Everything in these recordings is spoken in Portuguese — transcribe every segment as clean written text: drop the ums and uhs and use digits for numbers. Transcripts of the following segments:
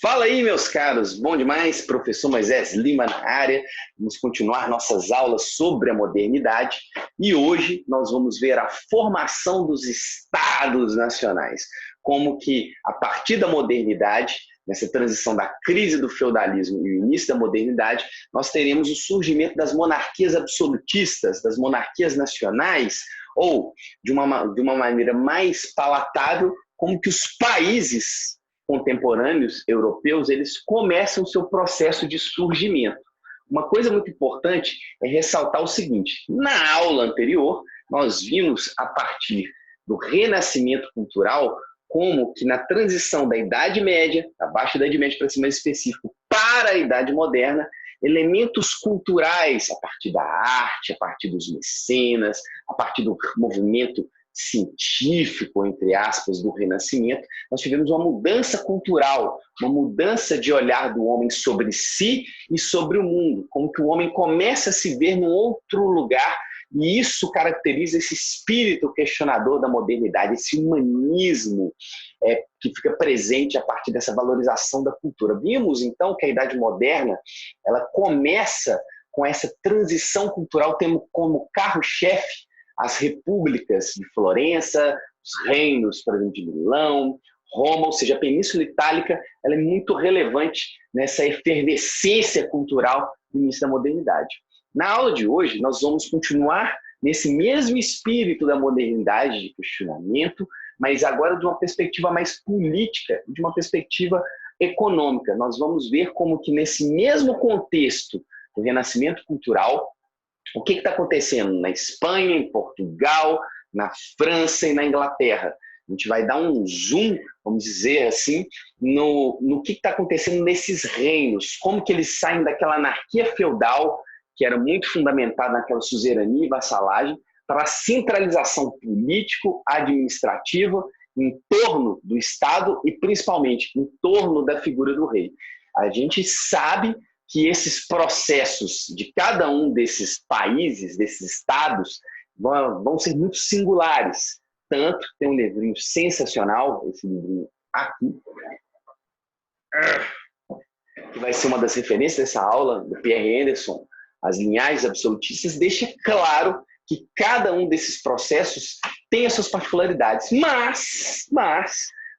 Fala aí, meus caros, bom demais, professor Moisés Lima na área. Vamos continuar nossas aulas sobre a modernidade e hoje nós vamos ver a formação dos estados nacionais, como que a partir da modernidade, nessa transição da crise do feudalismo e o início da modernidade, nós teremos o surgimento das monarquias absolutistas, das monarquias nacionais, ou de uma maneira mais palatável, como que os países contemporâneos europeus, eles começam o seu processo de surgimento. Uma coisa muito importante é ressaltar o seguinte: na aula anterior, nós vimos a partir do renascimento cultural como que na transição da Idade Média, abaixo da Idade Média para ser mais específico, para a Idade Moderna, elementos culturais, a partir da arte, a partir dos mecenas, a partir do movimento científico, entre aspas, do Renascimento, nós tivemos uma mudança cultural, uma mudança de olhar do homem sobre si e sobre o mundo, como que o homem começa a se ver num outro lugar, e isso caracteriza esse espírito questionador da modernidade, esse humanismo que fica presente a partir dessa valorização da cultura. Vimos, então, que a Idade Moderna ela começa com essa transição cultural, tendo como carro-chefe as repúblicas de Florença, os reinos, por exemplo, de Milão, Roma, ou seja, a Península Itálica, ela é muito relevante nessa efervescência cultural do início da modernidade. Na aula de hoje, nós vamos continuar nesse mesmo espírito da modernidade, de questionamento, mas agora de uma perspectiva mais política, de uma perspectiva econômica. Nós vamos ver como que nesse mesmo contexto do renascimento cultural, o que está acontecendo na Espanha, em Portugal, na França e na Inglaterra. A gente vai dar um zoom, vamos dizer assim, no que está acontecendo nesses reinos, como que eles saem daquela anarquia feudal, que era muito fundamentada naquela suzerania e vassalagem, para a centralização político-administrativa em torno do Estado e, principalmente, em torno da figura do rei. A gente sabe que esses processos de cada um desses países, desses estados, vão ser muito singulares. Tanto, tem um livrinho sensacional, esse livrinho aqui, que vai ser uma das referências dessa aula, do Pierre Anderson, As Linhagens Absolutistas, deixa claro que cada um desses processos tem as suas particularidades, mas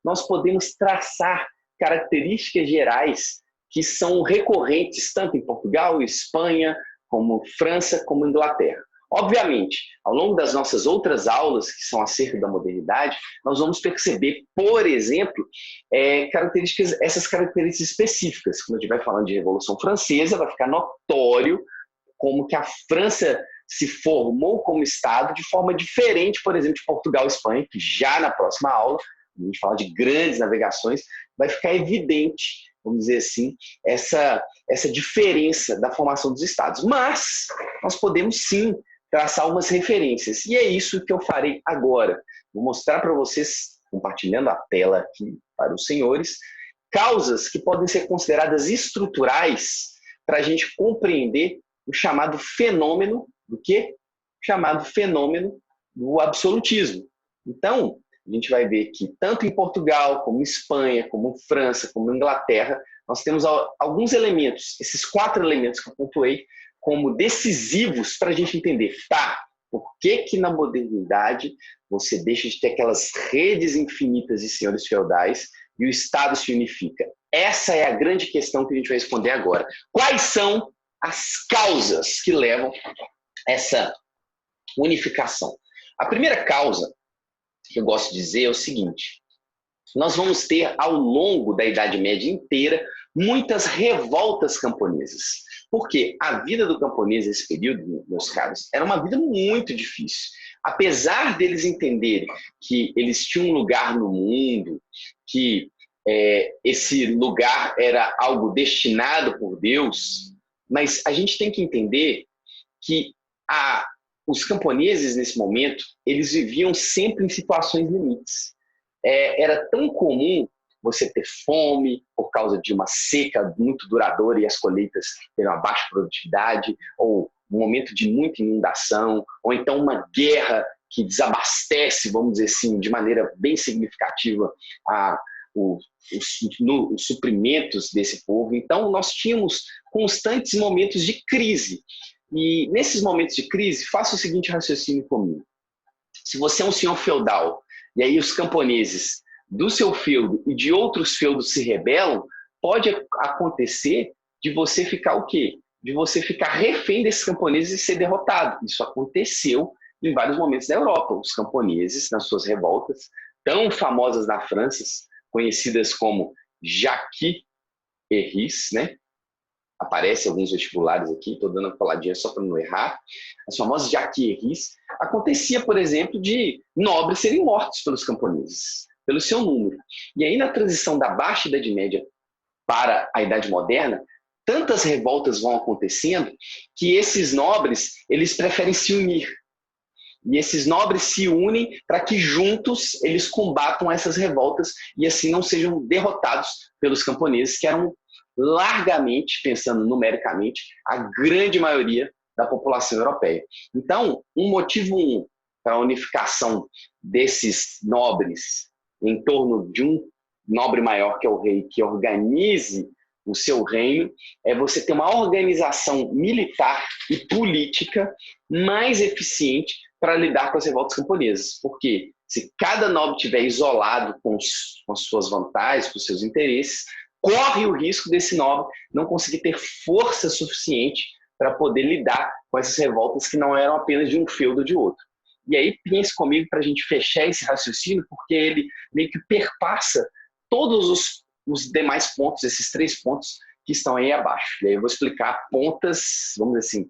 nós podemos traçar características gerais que são recorrentes tanto em Portugal, Espanha, como França, como Inglaterra. Obviamente, ao longo das nossas outras aulas, que são acerca da modernidade, nós vamos perceber, por exemplo, essas características específicas. Quando a gente vai falando de Revolução Francesa, vai ficar notório como que a França se formou como Estado de forma diferente, por exemplo, de Portugal e Espanha, que já na próxima aula, a gente fala de grandes navegações, vai ficar evidente, vamos dizer assim, essa diferença da formação dos estados. Mas nós podemos sim traçar umas referências, e é isso que eu farei agora. Vou mostrar para vocês, compartilhando a tela aqui para os senhores, causas que podem ser consideradas estruturais para a gente compreender o chamado fenômeno do quê? Chamado fenômeno do absolutismo. Então, a gente vai ver que tanto em Portugal, como em Espanha, como em França, como em Inglaterra, nós temos alguns elementos, esses 4 elementos que eu pontuei, como decisivos para a gente entender, tá, por que que na modernidade você deixa de ter aquelas redes infinitas de senhores feudais e o Estado se unifica? Essa é a grande questão que a gente vai responder agora. Quais são as causas que levam a essa unificação? A primeira causa que eu gosto de dizer é o seguinte: nós vamos ter ao longo da Idade Média inteira muitas revoltas camponesas. Porque a vida do camponês nesse período, meus caros, era uma vida muito difícil. Apesar deles entenderem que eles tinham um lugar no mundo, que esse lugar era algo destinado por Deus, mas a gente tem que entender que os camponeses, nesse momento, eles viviam sempre em situações limites. Era tão comum você ter fome por causa de uma seca muito duradoura e as colheitas terem uma baixa produtividade, ou um momento de muita inundação, ou então uma guerra que desabastece, vamos dizer assim, de maneira bem significativa os suprimentos desse povo. Então, nós tínhamos constantes momentos de crise. E nesses momentos de crise, faça o seguinte raciocínio comigo. Se você é um senhor feudal, e aí os camponeses do seu feudo e de outros feudos se rebelam, pode acontecer de você ficar o quê? De você ficar refém desses camponeses e ser derrotado. Isso aconteceu em vários momentos da Europa. Os camponeses, nas suas revoltas, tão famosas na França, conhecidas como Jacqueries, né? Aparece alguns vestibulares aqui, estou dando uma faladinha só para não errar. As famosas Jacqueries. Acontecia, por exemplo, de nobres serem mortos pelos camponeses, pelo seu número. E aí, na transição da Baixa Idade Média para a Idade Moderna, tantas revoltas vão acontecendo que esses nobres, eles preferem se unir. E esses nobres se unem para que juntos eles combatam essas revoltas e assim não sejam derrotados pelos camponeses, que eram largamente, pensando numericamente, a grande maioria da população europeia. Então, um motivo para a unificação desses nobres em torno de um nobre maior, que é o rei, que organize o seu reino, é você ter uma organização militar e política mais eficiente para lidar com as revoltas camponesas. Porque se cada nobre estiver isolado com as suas vantagens, com os seus interesses, corre o risco desse nobre não conseguir ter força suficiente para poder lidar com essas revoltas que não eram apenas de um feudo ou de outro. E aí pense comigo para a gente fechar esse raciocínio, porque ele meio que perpassa todos os demais pontos, esses 3 pontos que estão aí abaixo. E aí eu vou explicar pontas, vamos dizer assim,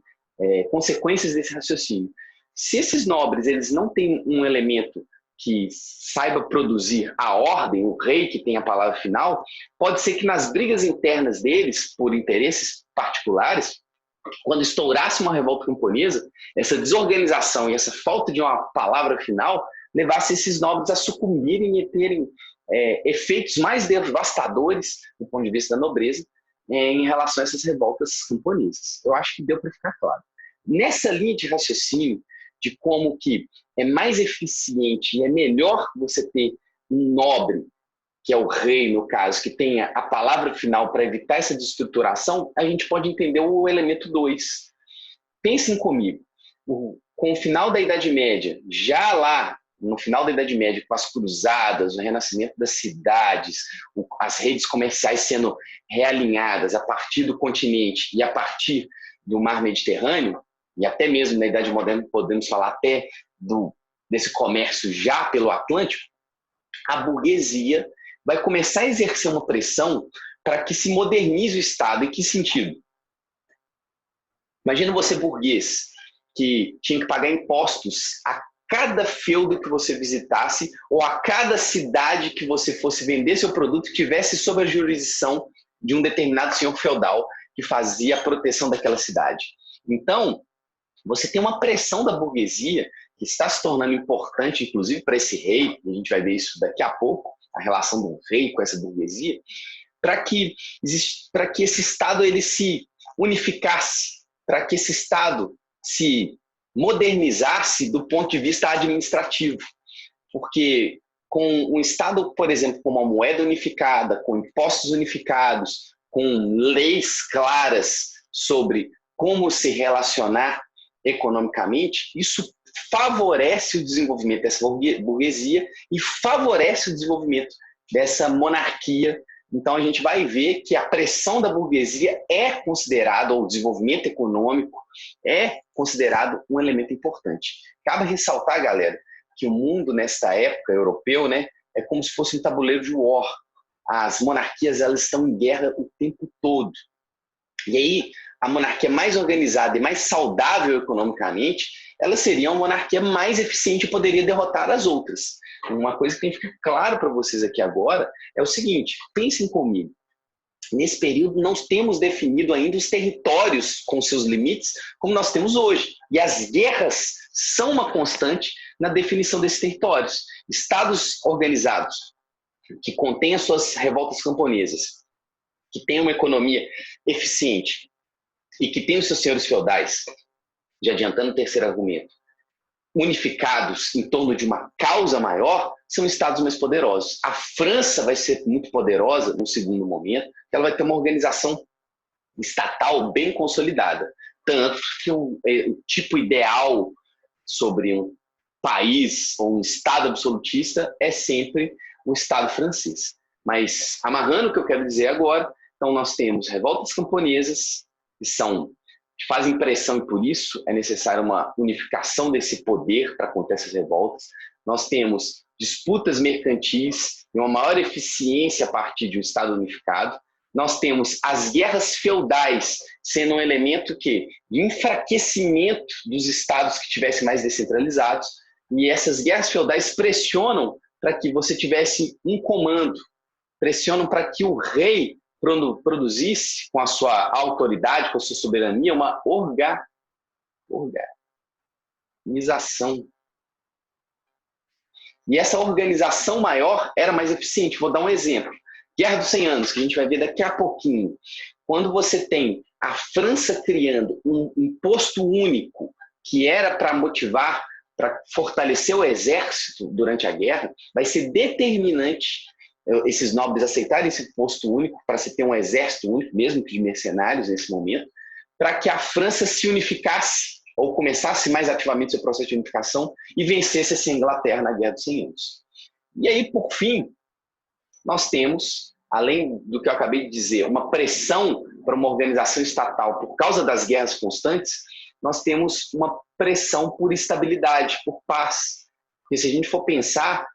consequências desse raciocínio. Se esses nobres eles não têm um elemento que saiba produzir a ordem, o rei que tem a palavra final, pode ser que nas brigas internas deles, por interesses particulares, quando estourasse uma revolta camponesa, essa desorganização e essa falta de uma palavra final levasse esses nobres a sucumbirem e terem efeitos mais devastadores do ponto de vista da nobreza em relação a essas revoltas camponesas. Eu acho que deu para ficar claro. Nessa linha de raciocínio de como que é mais eficiente e é melhor você ter um nobre, que é o rei, no caso, que tenha a palavra final para evitar essa destruturação, a gente pode entender o elemento 2. Pensem comigo, com o final da Idade Média, já lá no final da Idade Média, com as cruzadas, o renascimento das cidades, as redes comerciais sendo realinhadas a partir do continente e a partir do mar Mediterrâneo, e até mesmo na Idade Moderna podemos falar até desse comércio já pelo Atlântico, a burguesia vai começar a exercer uma pressão para que se modernize o Estado. Em que sentido? Imagina você burguês, que tinha que pagar impostos a cada feudo que você visitasse ou a cada cidade que você fosse vender seu produto que tivesse sob a jurisdição de um determinado senhor feudal que fazia a proteção daquela cidade. Então, você tem uma pressão da burguesia que está se tornando importante, inclusive para esse rei, a gente vai ver isso daqui a pouco, a relação do rei com essa burguesia, para que esse Estado ele se unificasse, para que esse Estado se modernizasse do ponto de vista administrativo. Porque com um Estado, por exemplo, com uma moeda unificada, com impostos unificados, com leis claras sobre como se relacionar economicamente, isso favorece o desenvolvimento dessa burguesia e favorece o desenvolvimento dessa monarquia. Então, a gente vai ver que a pressão da burguesia é considerada, ou o desenvolvimento econômico é considerado um elemento importante. Cabe ressaltar, galera, que o mundo, nesta época, europeu, né, é como se fosse um tabuleiro de war. As monarquias elas estão em guerra o tempo todo. E aí, a monarquia mais organizada e mais saudável economicamente, ela seria uma monarquia mais eficiente e poderia derrotar as outras. Uma coisa que tem que ficar claro para vocês aqui agora é o seguinte, pensem comigo. Nesse período, não temos definido ainda os territórios com seus limites como nós temos hoje. E as guerras são uma constante na definição desses territórios. Estados organizados, que contêm as suas revoltas camponesas, que têm uma economia eficiente e que têm os seus senhores feudais, já adiantando o terceiro argumento, unificados em torno de uma causa maior, são estados mais poderosos. A França vai ser muito poderosa no segundo momento, ela vai ter uma organização estatal bem consolidada. Tanto que o tipo ideal sobre um país ou um estado absolutista é sempre o estado francês. Mas, amarrando o que eu quero dizer agora, então nós temos revoltas camponesas, que fazem pressão, e por isso é necessária uma unificação desse poder para conter essas revoltas. Nós temos disputas mercantis e uma maior eficiência a partir de um Estado unificado. Nós temos as guerras feudais sendo um elemento de enfraquecimento dos estados que tivessem mais descentralizados, e essas guerras feudais pressionam para que você tivesse um comando, pressionam para que o rei produzisse, com a sua autoridade, com a sua soberania, uma organização. E essa organização maior era mais eficiente. Vou dar um exemplo. Guerra dos 100 Anos, que a gente vai ver daqui a pouquinho. Quando você tem a França criando um imposto único, que era para motivar, para fortalecer o exército durante a guerra, vai ser determinante esses nobres aceitarem esse imposto único, para se ter um exército único, mesmo que de mercenários nesse momento, para que a França se unificasse, ou começasse mais ativamente seu processo de unificação e vencesse essa Inglaterra na Guerra dos 100 Anos. E aí, por fim, nós temos, além do que eu acabei de dizer, uma pressão para uma organização estatal por causa das guerras constantes, nós temos uma pressão por estabilidade, por paz. Porque se a gente for pensar,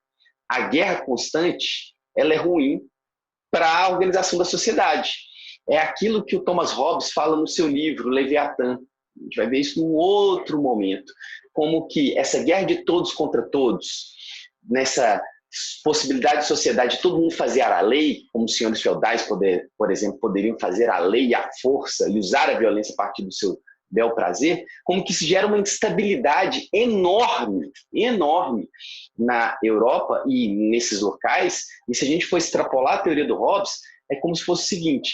a guerra constante ela é ruim para a organização da sociedade. É aquilo que o Thomas Hobbes fala no seu livro, Leviatã. A gente vai ver isso num outro momento. Como que essa guerra de todos contra todos, nessa possibilidade de sociedade de todo mundo fazer a lei, como os senhores feudais, por exemplo, poderiam fazer a lei à força e usar a violência a partir do seu bel prazer, como que se gera uma instabilidade enorme, enorme na Europa e nesses locais. E se a gente for extrapolar a teoria do Hobbes, é como se fosse o seguinte: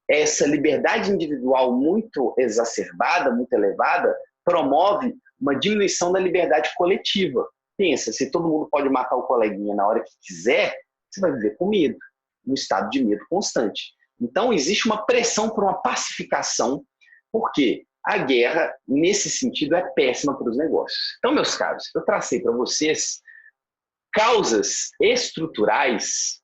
essa liberdade individual muito exacerbada, muito elevada, promove uma diminuição da liberdade coletiva. Pensa, se todo mundo pode matar o coleguinha na hora que quiser, você vai viver com medo, um estado de medo constante. Então, existe uma pressão por uma pacificação, porque a guerra, nesse sentido, é péssima para os negócios. Então, meus caros, eu tracei para vocês causas estruturais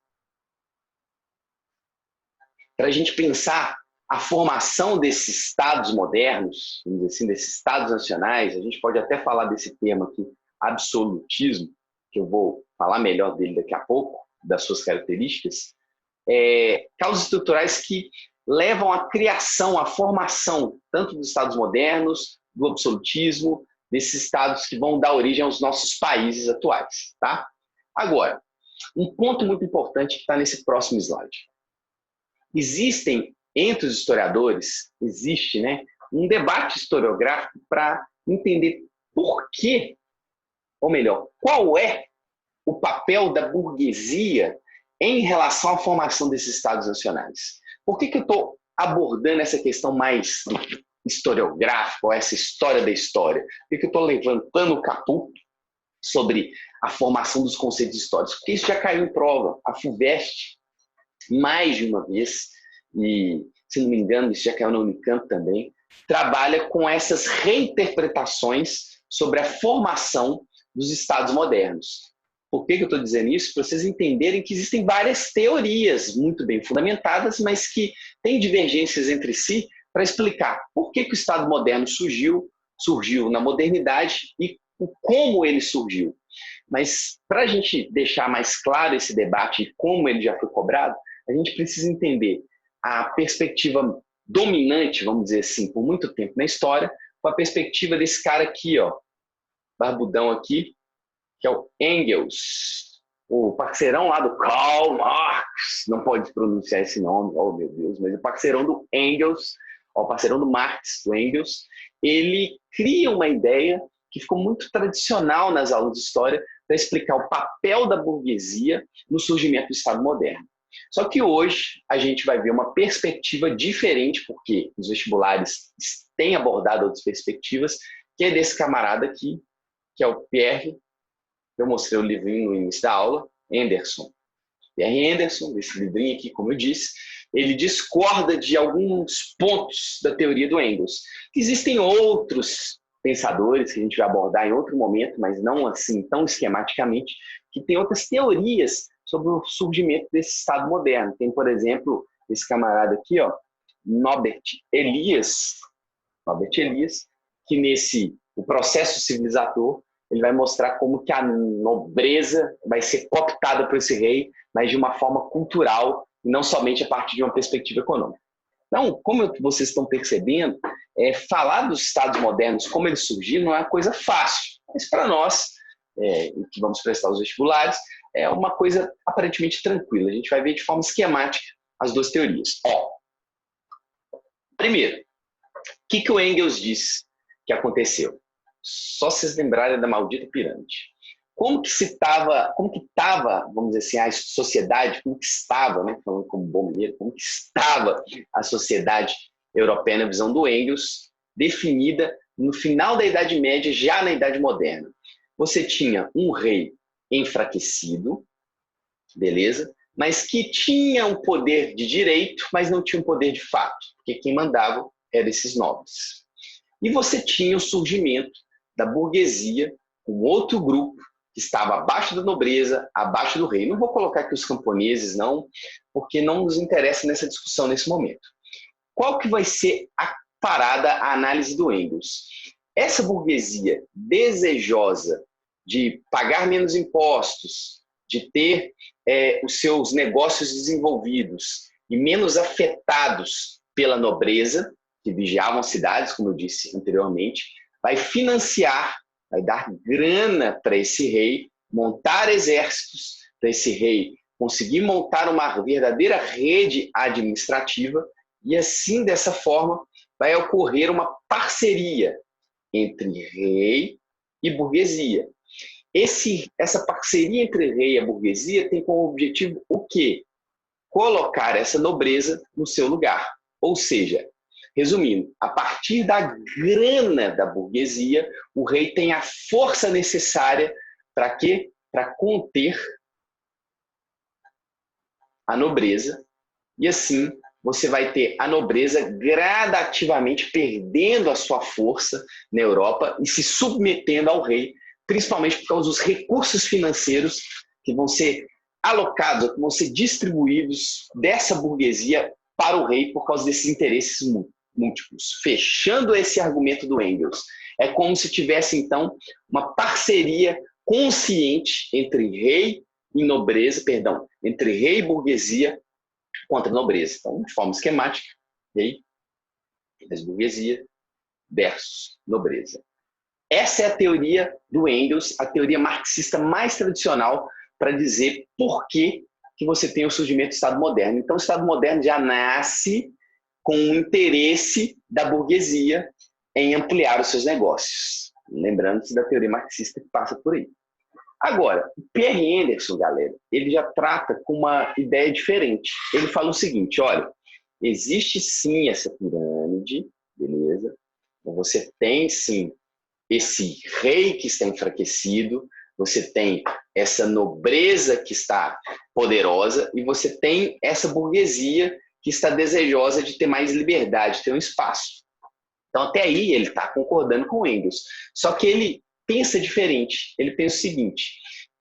para a gente pensar a formação desses estados modernos, vamos dizer assim, desses estados nacionais. A gente pode até falar desse termo aqui, absolutismo, que eu vou falar melhor dele daqui a pouco, das suas características. Causas estruturais que levam à criação, à formação, tanto dos estados modernos, do absolutismo, desses estados que vão dar origem aos nossos países atuais. Tá? Agora, um ponto muito importante que está nesse próximo slide. Existem, entre os historiadores, existe, um debate historiográfico para entender por que, ou melhor, qual é o papel da burguesia em relação à formação desses estados nacionais. Por que eu estou abordando essa questão mais historiográfica, ou essa história da história? Por que eu estou levantando o caput sobre a formação dos conceitos históricos? Porque isso já caiu em prova. A FUVEST, mais de uma vez, e se não me engano, isso já caiu na Unicamp também, trabalha com essas reinterpretações sobre a formação dos estados modernos. Por que eu estou dizendo isso? Para vocês entenderem que existem várias teorias muito bem fundamentadas, mas que têm divergências entre si para explicar por que o Estado moderno surgiu na modernidade e como ele surgiu. Mas para a gente deixar mais claro esse debate e como ele já foi cobrado, a gente precisa entender a perspectiva dominante, vamos dizer assim, por muito tempo na história, com a perspectiva desse cara aqui, ó, barbudão aqui, que é o Engels, o parceirão lá do Karl Marx, não pode pronunciar esse nome, oh meu Deus, mas o parceirão do Engels, o parceirão do Marx, do Engels, ele cria uma ideia que ficou muito tradicional nas aulas de história para explicar o papel da burguesia no surgimento do Estado moderno. Só que hoje a gente vai ver uma perspectiva diferente, porque os vestibulares têm abordado outras perspectivas, que é desse camarada aqui, que é o Pierre, eu mostrei o livrinho no início da aula, Anderson. Pierre Anderson, esse livrinho aqui, como eu disse, ele discorda de alguns pontos da teoria do Engels. Existem outros pensadores que a gente vai abordar em outro momento, mas não assim tão esquematicamente, que tem outras teorias sobre o surgimento desse Estado moderno. Tem, por exemplo, esse camarada aqui, ó, Norbert Elias, que o processo civilizatório, ele vai mostrar como que a nobreza vai ser cooptada por esse rei, mas de uma forma cultural, e não somente a partir de uma perspectiva econômica. Então, como vocês estão percebendo, falar dos estados modernos, como eles surgiram, não é uma coisa fácil. Mas para nós, que vamos prestar os vestibulares, é uma coisa aparentemente tranquila. A gente vai ver de forma esquemática as duas teorias. Primeiro, o que o Engels disse que aconteceu? Só vocês lembrarem da maldita pirâmide. Como que estava, vamos dizer assim, a sociedade, como que estava, né, falando como bom mineiro, como que estava a sociedade europeia na visão do Engels, definida no final da Idade Média, já na Idade Moderna. Você tinha um rei enfraquecido, beleza? Mas que tinha um poder de direito, mas não tinha um poder de fato, porque quem mandava eram esses nobres. E você tinha o surgimento da burguesia, um outro grupo que estava abaixo da nobreza, abaixo do rei. Não vou colocar aqui os camponeses, não, porque não nos interessa nessa discussão nesse momento. Qual que vai ser a parada, a análise do Engels? Essa burguesia desejosa de pagar menos impostos, de ter os seus negócios desenvolvidos e menos afetados pela nobreza, que vigiavam cidades, como eu disse anteriormente, vai financiar, vai dar grana para esse rei montar exércitos, para esse rei conseguir montar uma verdadeira rede administrativa e assim, dessa forma, vai ocorrer uma parceria entre rei e burguesia. Essa parceria entre rei e a burguesia tem como objetivo o quê? Colocar essa nobreza no seu lugar. Ou seja, resumindo, a partir da grana da burguesia, o rei tem a força necessária para quê? Para conter a nobreza. E assim, você vai ter a nobreza gradativamente perdendo a sua força na Europa e se submetendo ao rei, principalmente por causa dos recursos financeiros que vão ser alocados, que vão ser distribuídos dessa burguesia para o rei por causa desses interesses múltiplos. Fechando esse argumento do Engels, é como se tivesse, então, uma parceria consciente entre rei e nobreza, entre rei e burguesia contra a nobreza. Então, de forma esquemática, rei e burguesia versus nobreza. Essa é a teoria do Engels, a teoria marxista mais tradicional para dizer por que você tem o surgimento do Estado moderno. Então, o Estado moderno já nasce com o interesse da burguesia em ampliar os seus negócios. Lembrando-se da teoria marxista que passa por aí. Agora, o Pierre Anderson, galera, ele já trata com uma ideia diferente. Ele fala o seguinte, olha, existe sim essa pirâmide, beleza? Então, você tem sim esse rei que está enfraquecido, você tem essa nobreza que está poderosa e você tem essa burguesia que está desejosa de ter mais liberdade, de ter um espaço. Então, até aí, ele está concordando com Engels. Só que ele pensa diferente. Ele pensa o seguinte,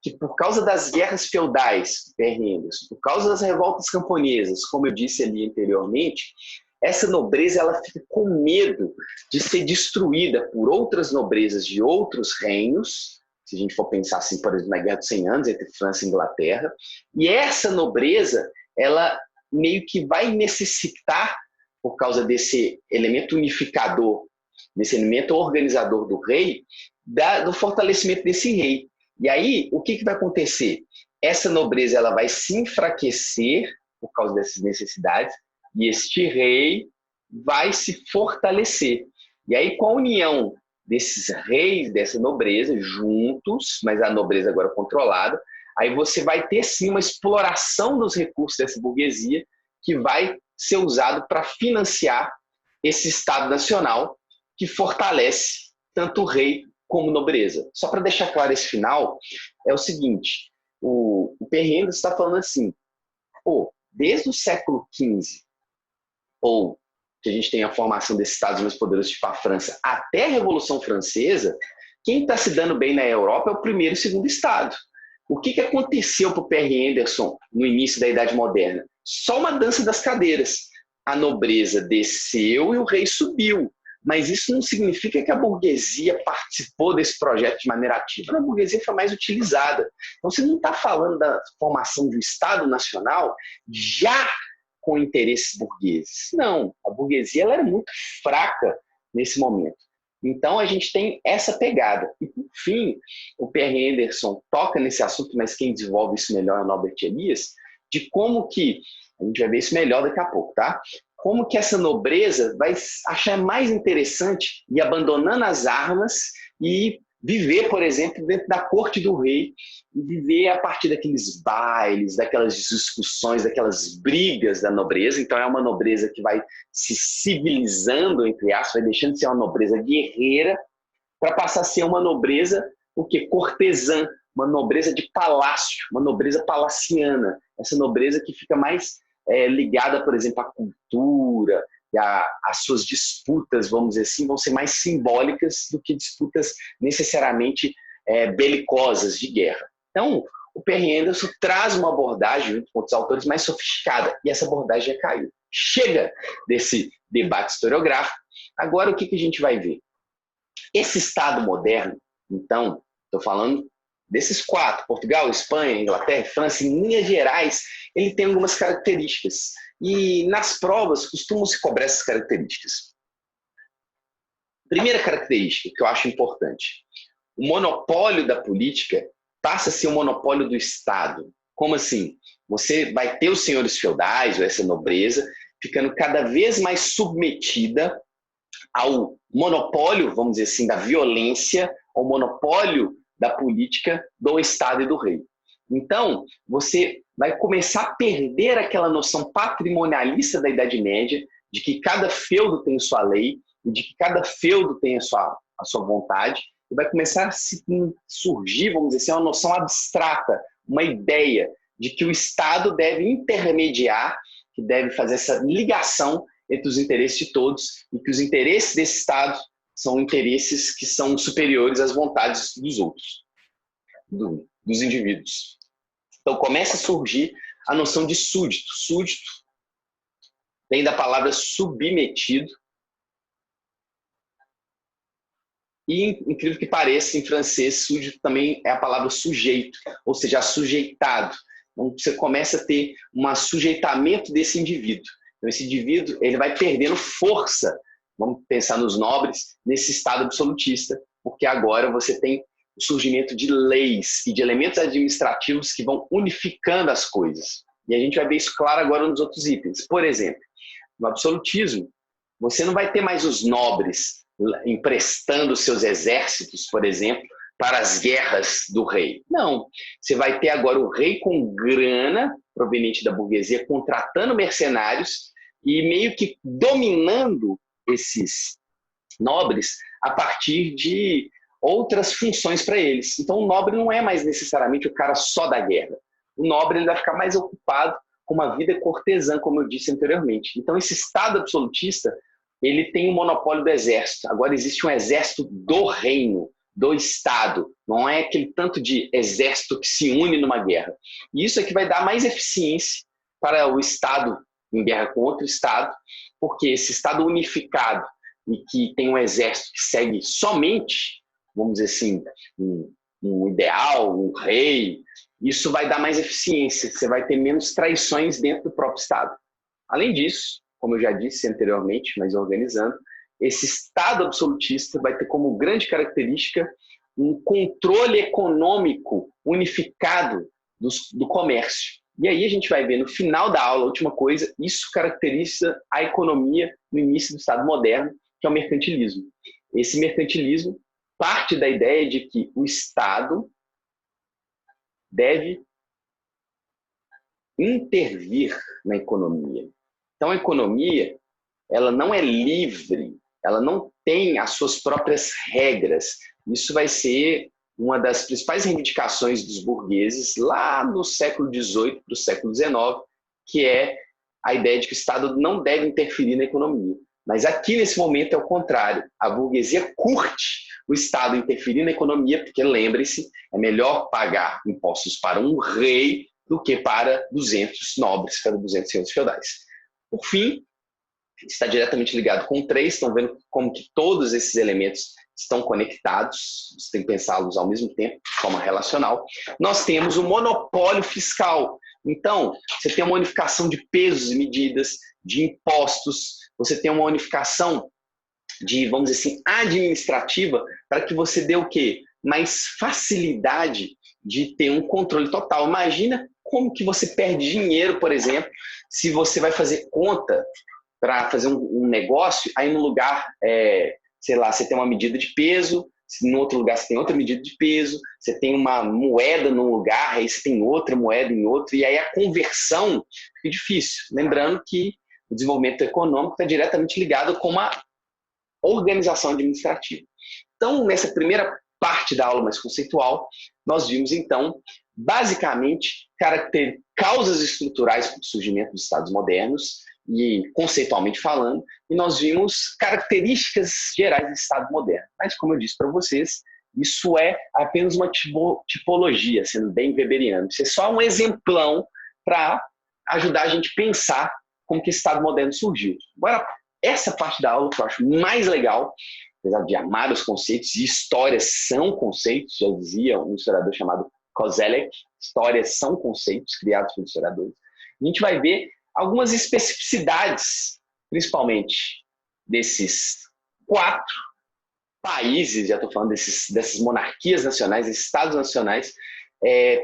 que por causa das guerras feudais, Engels, por causa das revoltas camponesas, como eu disse ali anteriormente, essa nobreza ela fica com medo de ser destruída por outras nobrezas de outros reinos, se a gente for pensar assim, por exemplo, na Guerra dos 100 Anos entre França e Inglaterra, e essa nobreza, ela meio que vai necessitar, por causa desse elemento unificador, desse elemento organizador do rei, do fortalecimento desse rei. E aí, o que vai acontecer? Essa nobreza ela vai se enfraquecer por causa dessas necessidades, e este rei vai se fortalecer. E aí, com a união desses reis, dessa nobreza, juntos, mas a nobreza agora controlada, aí você vai ter sim uma exploração dos recursos dessa burguesia que vai ser usado para financiar esse Estado Nacional que fortalece tanto o rei como nobreza. Só para deixar claro esse final, é o seguinte, o Pierre Henderson está falando assim, pô, desde o século XV, ou que a gente tem a formação desses estados mais poderosos, tipo a França, até a Revolução Francesa, quem está se dando bem na Europa é o primeiro e segundo estado. O que aconteceu para o Pierre Henderson no início da Idade Moderna? Só uma dança das cadeiras. A nobreza desceu e o rei subiu. Mas isso não significa que a burguesia participou desse projeto de maneira ativa. A burguesia foi mais utilizada. Então, você não está falando da formação de um Estado nacional já com interesses burgueses. Não, a burguesia ela era muito fraca nesse momento. Então, a gente tem essa pegada. E, por fim, o Pierre Henderson toca nesse assunto, mas quem desenvolve isso melhor é o Norbert Elias, de como que, a gente vai ver isso melhor daqui a pouco, tá? Como que essa nobreza vai achar mais interessante ir abandonando as armas e viver, por exemplo, dentro da corte do rei, e viver a partir daqueles bailes, daquelas discussões, daquelas brigas da nobreza. Então é uma nobreza que vai se civilizando, entre aspas, vai deixando de ser uma nobreza guerreira para passar a ser uma nobreza, o quê? Cortesã, uma nobreza de palácio, uma nobreza palaciana, essa nobreza que fica mais ligada, por exemplo, à cultura, as suas disputas, vamos dizer assim, vão ser mais simbólicas do que disputas necessariamente belicosas de guerra. Então, o Pierre Henderson traz uma abordagem, junto com outros autores, mais sofisticada, e essa abordagem já caiu. Chega desse debate historiográfico. Agora, o que a gente vai ver? Esse Estado moderno, então, estou falando desses quatro, Portugal, Espanha, Inglaterra, França, em linhas gerais, ele tem algumas características. E nas provas costumam se cobrar essas características. Primeira característica que eu acho importante: o monopólio da política passa a ser o monopólio do Estado. Como assim? Você vai ter os senhores feudais, ou essa nobreza, ficando cada vez mais submetida ao monopólio, vamos dizer assim, da violência, ao monopólio da política do Estado e do rei. Então, você vai começar a perder aquela noção patrimonialista da Idade Média, de que cada feudo tem sua lei, e de que cada feudo tem a sua vontade, e vai começar a surgir, vamos dizer assim, uma noção abstrata, uma ideia de que o Estado deve intermediar, que deve fazer essa ligação entre os interesses de todos, e que os interesses desse Estado são interesses que são superiores às vontades dos outros, dos indivíduos. Então começa a surgir a noção de súdito. Súdito vem da palavra submetido, e, incrível que pareça, em francês, súdito também é a palavra sujeito, ou seja, sujeitado. Então você começa a ter um sujeitamento desse indivíduo. Então esse indivíduo ele vai perdendo força, vamos pensar nos nobres, nesse Estado absolutista, porque agora você tem o surgimento de leis e de elementos administrativos que vão unificando as coisas. E a gente vai ver isso claro agora nos outros itens. Por exemplo, no absolutismo, você não vai ter mais os nobres emprestando seus exércitos, por exemplo, para as guerras do rei. Não, você vai ter agora o rei com grana proveniente da burguesia, contratando mercenários e meio que dominando esses nobres a partir de outras funções para eles. Então o nobre não é mais necessariamente o cara só da guerra. O nobre ele vai ficar mais ocupado com uma vida cortesã, como eu disse anteriormente. Então esse Estado absolutista ele tem o monopólio do exército. Agora existe um exército do reino, do Estado. Não é aquele tanto de exército que se une numa guerra. E isso é que vai dar mais eficiência para o Estado em guerra com outro Estado, porque esse Estado unificado e que tem um exército que segue somente, vamos dizer assim, um ideal, um rei, isso vai dar mais eficiência. Você vai ter menos traições dentro do próprio Estado. Além disso, como eu já disse anteriormente, mas organizando, esse Estado absolutista vai ter como grande característica um controle econômico unificado do comércio. E aí a gente vai ver no final da aula, a última coisa, isso caracteriza a economia no início do Estado moderno, que é o mercantilismo. Esse mercantilismo parte da ideia de que o Estado deve intervir na economia. Então a economia ela não é livre, ela não tem as suas próprias regras. Isso vai ser uma das principais reivindicações dos burgueses lá no século XVIII para o século XIX, que é a ideia de que o Estado não deve interferir na economia. Mas aqui, nesse momento, é o contrário. A burguesia curte o Estado interferir na economia, porque, lembre-se, é melhor pagar impostos para um rei do que para 200 nobres, para 200 senhores feudais. Por fim, está diretamente ligado com o 3, estão vendo como que todos esses elementos estão conectados, você tem que pensá-los ao mesmo tempo, de forma relacional. Nós temos o monopólio fiscal. Então, você tem uma unificação de pesos e medidas, de impostos, você tem uma unificação de, vamos dizer assim, administrativa, para que você dê o quê? Mais facilidade de ter um controle total. Imagina como que você perde dinheiro, por exemplo, se você vai fazer conta para fazer um negócio, aí no lugar, sei lá, você tem uma medida de peso, no outro lugar você tem outra medida de peso, você tem uma moeda num lugar, aí você tem outra moeda em outro, e aí a conversão fica difícil. Lembrando que o desenvolvimento econômico está diretamente ligado com uma organização administrativa. Então, nessa primeira parte da aula mais conceitual, nós vimos, então, basicamente, causas estruturais para o surgimento dos Estados modernos, e conceitualmente falando, e nós vimos características gerais do Estado moderno. Mas, como eu disse para vocês, isso é apenas uma tipologia, sendo bem weberiano. Isso é só um exemplão para ajudar a gente a pensar como que o Estado moderno surgiu. Agora, essa parte da aula que eu acho mais legal, apesar de amar os conceitos, e histórias são conceitos, já dizia um historiador chamado Koselleck, histórias são conceitos criados por historiadores. A gente vai ver algumas especificidades, principalmente desses 4 países, já estou falando dessas monarquias nacionais, desses estados nacionais,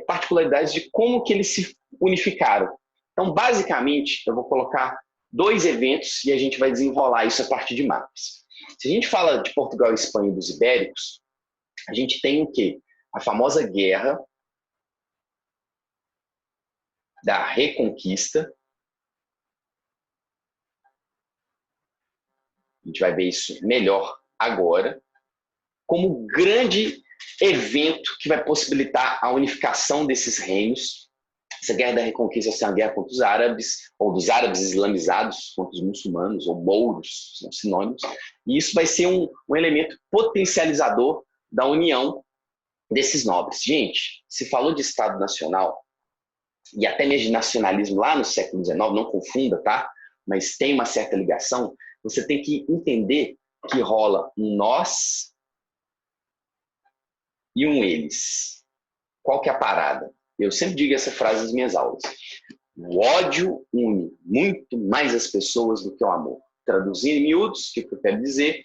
particularidades de como que eles se unificaram. Então, basicamente, eu vou colocar 2 eventos e a gente vai desenrolar isso a partir de mapas. Se a gente fala de Portugal, Espanha e dos Ibéricos, a gente tem o quê? A famosa Guerra da Reconquista. A gente vai ver isso melhor agora, como grande evento que vai possibilitar a unificação desses reinos. Essa Guerra da Reconquista é uma guerra contra os árabes, ou dos árabes islamizados contra os muçulmanos, ou mouros, são sinônimos. E isso vai ser um elemento potencializador da união desses nobres. Gente, se falou de Estado Nacional, e até mesmo de nacionalismo lá no século XIX, não confunda, tá? Mas tem uma certa ligação. Você tem que entender que rola um nós e um eles. Qual que é a parada? Eu sempre digo essa frase nas minhas aulas. O ódio une muito mais as pessoas do que o amor. Traduzindo em miúdos, o que eu quero dizer?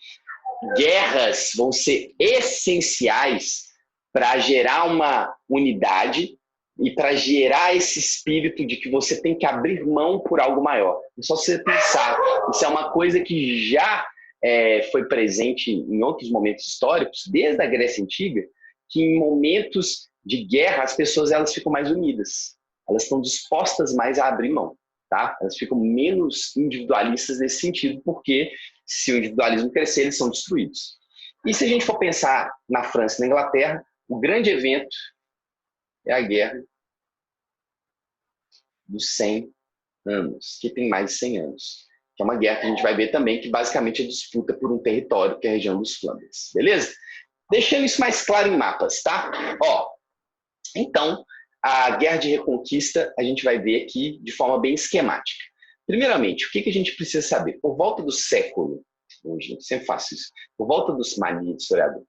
Guerras vão ser essenciais para gerar uma unidade e para gerar esse espírito de que você tem que abrir mão por algo maior. É só você pensar. Isso é uma coisa que já foi presente em outros momentos históricos, desde a Grécia Antiga, que em momentos de guerra as pessoas elas ficam mais unidas. Elas estão dispostas mais a abrir mão. Tá? Elas ficam menos individualistas nesse sentido, porque se o individualismo crescer, eles são destruídos. E se a gente for pensar na França e na Inglaterra, o grande evento é a Guerra dos 100 anos, que tem mais de 100 anos. Que é uma guerra que a gente vai ver também, que basicamente é disputa por um território, que é a região dos Flandres. Beleza? Deixando isso mais claro em mapas, tá? Ó, então, a Guerra de Reconquista a gente vai ver aqui de forma bem esquemática. Primeiramente, o que a gente precisa saber? Por volta do século, hoje sempre faço isso, por volta dos mania de historiador,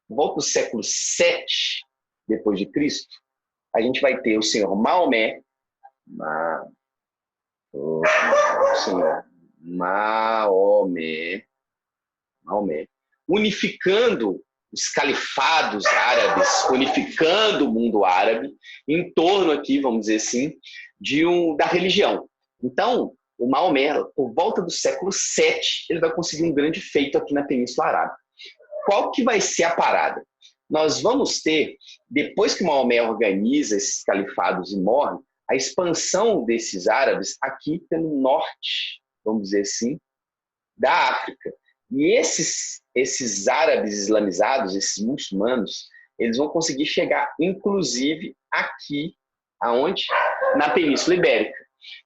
por volta do século 7 depois de Cristo, a gente vai ter o senhor Maomé, unificando os califados árabes, unificando o mundo árabe em torno aqui, vamos dizer assim, da religião. Então, o Maomé, por volta do século 7, ele vai conseguir um grande feito aqui na Península Arábica. Qual que vai ser a parada? Nós vamos ter, depois que Maomé organiza esses califados e morre, a expansão desses árabes aqui pelo norte, vamos dizer assim, da África. E esses árabes islamizados, esses muçulmanos, eles vão conseguir chegar, inclusive, aqui, aonde? Na Península Ibérica.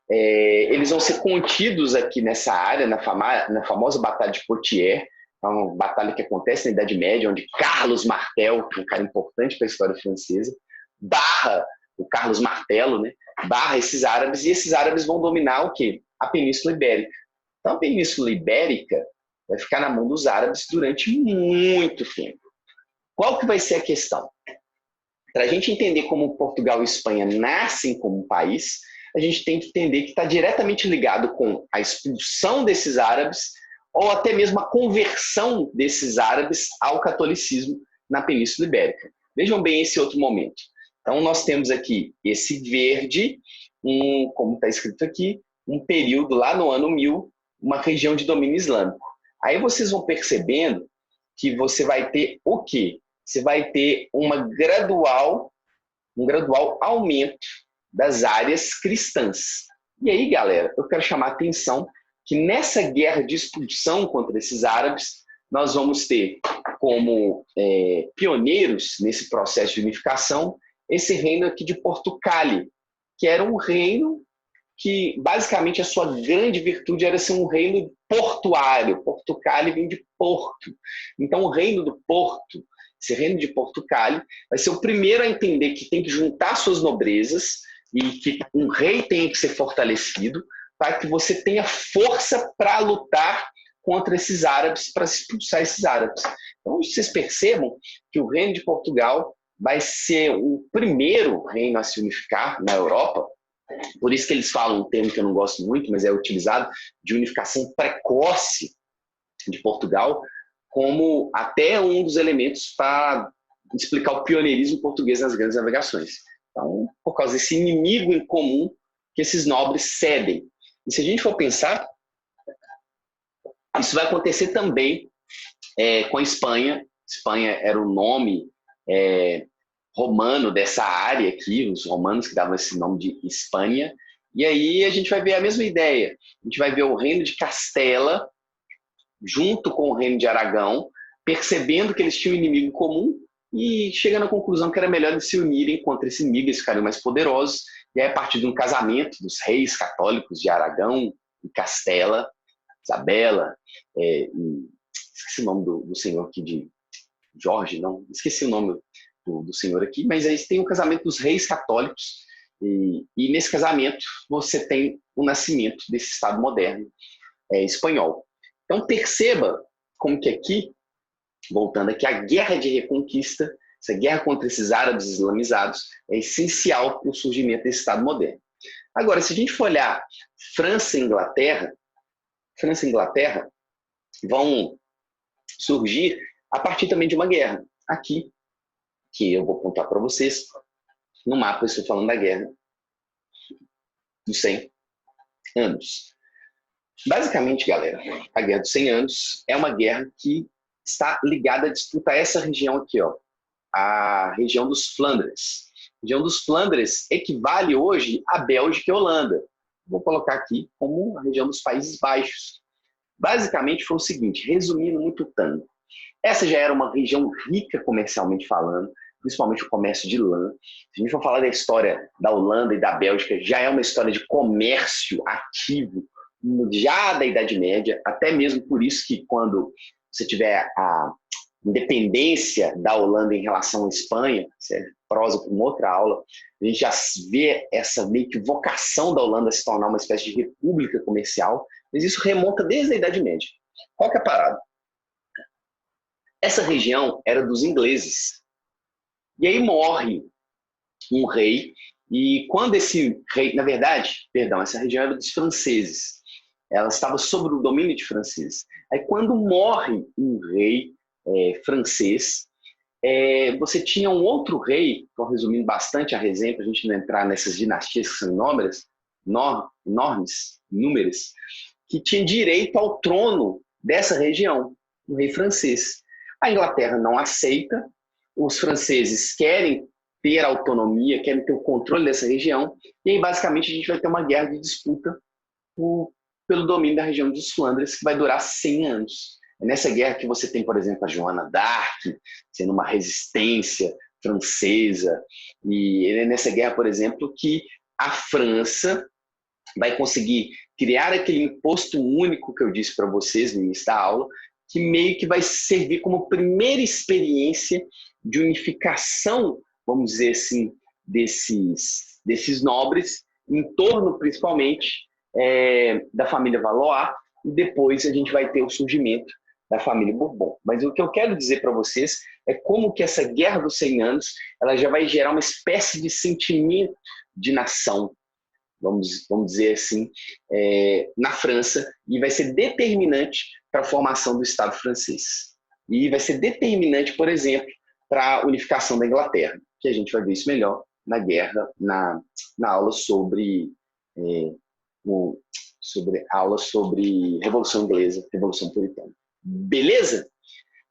Eles vão ser contidos aqui nessa área, na famosa Batalha de Poitiers, uma batalha que acontece na Idade Média, onde Carlos Martel, um cara importante para a história francesa, barra o Carlos Martelo, né? Barra esses árabes, e esses árabes vão dominar o quê? A Península Ibérica. Então, a Península Ibérica vai ficar na mão dos árabes durante muito tempo. Qual que vai ser a questão? Para a gente entender como Portugal e Espanha nascem como país, a gente tem que entender que está diretamente ligado com a expulsão desses árabes ou até mesmo a conversão desses árabes ao catolicismo na Península Ibérica. Vejam bem esse outro momento. Então, nós temos aqui esse verde, como está escrito aqui, um período lá no ano 1000, uma região de domínio islâmico. Aí vocês vão percebendo que você vai ter o quê? Você vai ter um gradual aumento das áreas cristãs. E aí, galera, eu quero chamar a atenção que nessa guerra de expulsão contra esses árabes, nós vamos ter como pioneiros nesse processo de unificação esse reino aqui de Portugal, que era um reino que, basicamente, a sua grande virtude era ser um reino portuário. Portugal vem de porto. Então, o reino do porto, esse reino de Portugal, vai ser o primeiro a entender que tem que juntar suas nobrezas e que um rei tem que ser fortalecido para que você tenha força para lutar contra esses árabes, para expulsar esses árabes. Então, vocês percebam que o reino de Portugal vai ser o primeiro reino a se unificar na Europa. Por isso que eles falam um termo que eu não gosto muito, mas é utilizado, de unificação precoce de Portugal, como até um dos elementos para explicar o pioneirismo português nas grandes navegações. Então, por causa desse inimigo em comum que esses nobres cedem. E se a gente for pensar, isso vai acontecer também com a Espanha. Espanha era o nome romano dessa área aqui, os romanos que davam esse nome de Espanha. E aí a gente vai ver a mesma ideia. A gente vai ver o reino de Castela junto com o reino de Aragão, percebendo que eles tinham um inimigo comum e chegando à conclusão que era melhor eles se unirem contra esse inimigo, eles ficariam mais poderosos. E aí, a partir de um casamento dos reis católicos de Aragão e Castela, Isabela, esqueci o nome do senhor aqui de Jorge, não, esqueci o nome do senhor aqui, mas aí tem o casamento dos reis católicos e nesse casamento você tem o nascimento desse Estado moderno espanhol. Então perceba como que aqui, voltando aqui, a guerra de reconquista, essa guerra contra esses árabes islamizados é essencial para o surgimento desse Estado moderno. Agora, se a gente for olhar França e Inglaterra vão surgir a partir também de uma guerra. Aqui, que eu vou apontar para vocês, no mapa eu estou falando da guerra dos 100 anos. Basicamente, galera, a Guerra dos 100 Anos é uma guerra que está ligada a disputar essa região aqui, ó, a região dos Flandres. A região dos Flandres equivale hoje à Bélgica e Holanda. Vou colocar aqui como a região dos Países Baixos. Basicamente foi o seguinte, resumindo muito tanto. Essa já era uma região rica comercialmente falando, principalmente o comércio de lã. Se a gente for falar da história da Holanda e da Bélgica, já é uma história de comércio ativo, já da Idade Média, até mesmo por isso que quando você tiver a independência da Holanda em relação à Espanha, isso é prosa para uma outra aula, a gente já vê essa meio que vocação da Holanda a se tornar uma espécie de república comercial, mas isso remonta desde a Idade Média. Qual que é a parada? Essa região era dos ingleses. E aí morre um rei, e quando esse rei, na verdade, essa região era dos franceses. Ela estava sob o domínio de franceses. Aí quando morre um rei francês, você tinha um outro rei, estou resumindo bastante a resenha para a gente não entrar nessas dinastias que são enormes, inúmeras, que tinha direito ao trono dessa região, um rei francês. A Inglaterra não aceita, os franceses querem ter autonomia, querem ter o controle dessa região, e aí basicamente a gente vai ter uma guerra de disputa pelo domínio da região dos Flandres, que vai durar 100 anos. É nessa guerra que você tem, por exemplo, a Joana d'Arc sendo uma resistência francesa. E é nessa guerra, por exemplo, que a França vai conseguir criar aquele imposto único que eu disse para vocês no início da aula, que meio que vai servir como primeira experiência de unificação, vamos dizer assim, desses nobres, em torno, principalmente, da família Valois, e depois a gente vai ter o surgimento da família Bourbon. Mas o que eu quero dizer para vocês é como que essa Guerra dos 100 Anos ela já vai gerar uma espécie de sentimento de nação, vamos dizer assim, na França, e vai ser determinante para a formação do Estado francês. E vai ser determinante, por exemplo, para a unificação da Inglaterra, que a gente vai ver isso melhor na guerra, na aula sobre Revolução Inglesa, Revolução Puritana. Beleza?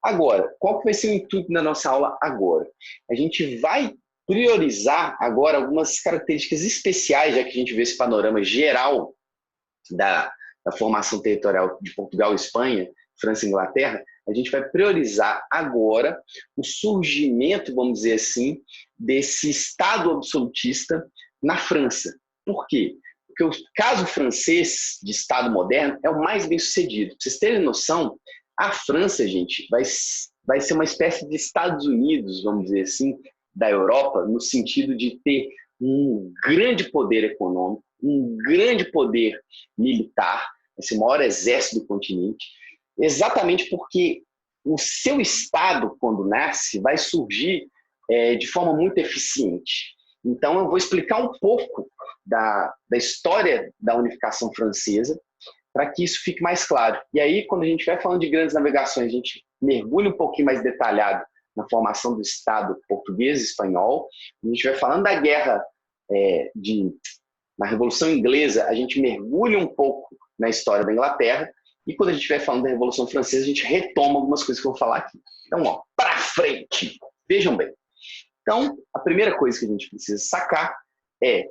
Agora, qual que vai ser o intuito da nossa aula agora? A gente vai priorizar agora algumas características especiais, já que a gente vê esse panorama geral da formação territorial de Portugal e Espanha, França e Inglaterra. A gente vai priorizar agora o surgimento, vamos dizer assim, desse Estado absolutista na França. Por quê? Porque o caso francês de Estado moderno é o mais bem sucedido. Para vocês terem noção, a França, gente, vai ser uma espécie de Estados Unidos, vamos dizer assim, da Europa, no sentido de ter um grande poder econômico, um grande poder militar, esse maior exército do continente, exatamente porque o seu Estado, quando nasce, vai surgir de forma muito eficiente. Então, eu vou explicar um pouco da história da unificação francesa, para que isso fique mais claro. E aí, quando a gente vai falando de grandes navegações, a gente mergulha um pouquinho mais detalhado na formação do Estado português e espanhol. A gente vai falando da guerra na Revolução Inglesa, a gente mergulha um pouco na história da Inglaterra. E quando a gente vai falando da Revolução Francesa, a gente retoma algumas coisas que eu vou falar aqui. Então, para frente! Vejam bem. Então, a primeira coisa que a gente precisa sacar é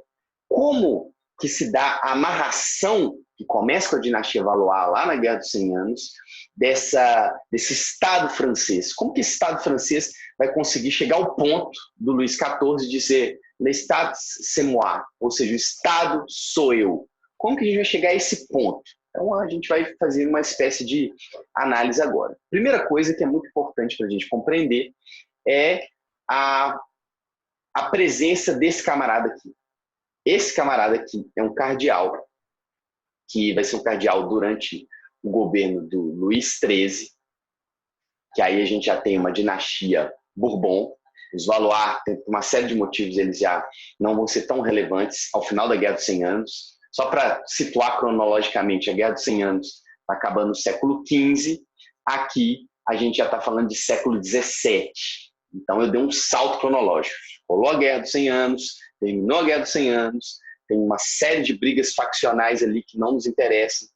como que se dá a amarração que começa com a dinastia Valois lá na Guerra dos 100 Anos, desse Estado francês. Como que esse Estado francês vai conseguir chegar ao ponto do Luís XIV dizer l'État c'est moi, ou seja, o Estado sou eu. Como que a gente vai chegar a esse ponto? Então, a gente vai fazer uma espécie de análise agora. Primeira coisa que é muito importante para a gente compreender é a presença desse camarada aqui. Esse camarada aqui é um cardeal, que vai ser um cardeal durante o governo do Luís XIII, que aí a gente já tem uma dinastia Bourbon. Os Valois, por uma série de motivos, eles já não vão ser tão relevantes ao final da Guerra dos 100 Anos. Só para situar cronologicamente, a Guerra dos 100 Anos está acabando no século XV. Aqui a gente já está falando de século XVII. Então eu dei um salto cronológico. Rolou a Guerra dos 100 Anos, terminou a Guerra dos 100 Anos, tem uma série de brigas faccionais ali que não nos interessam,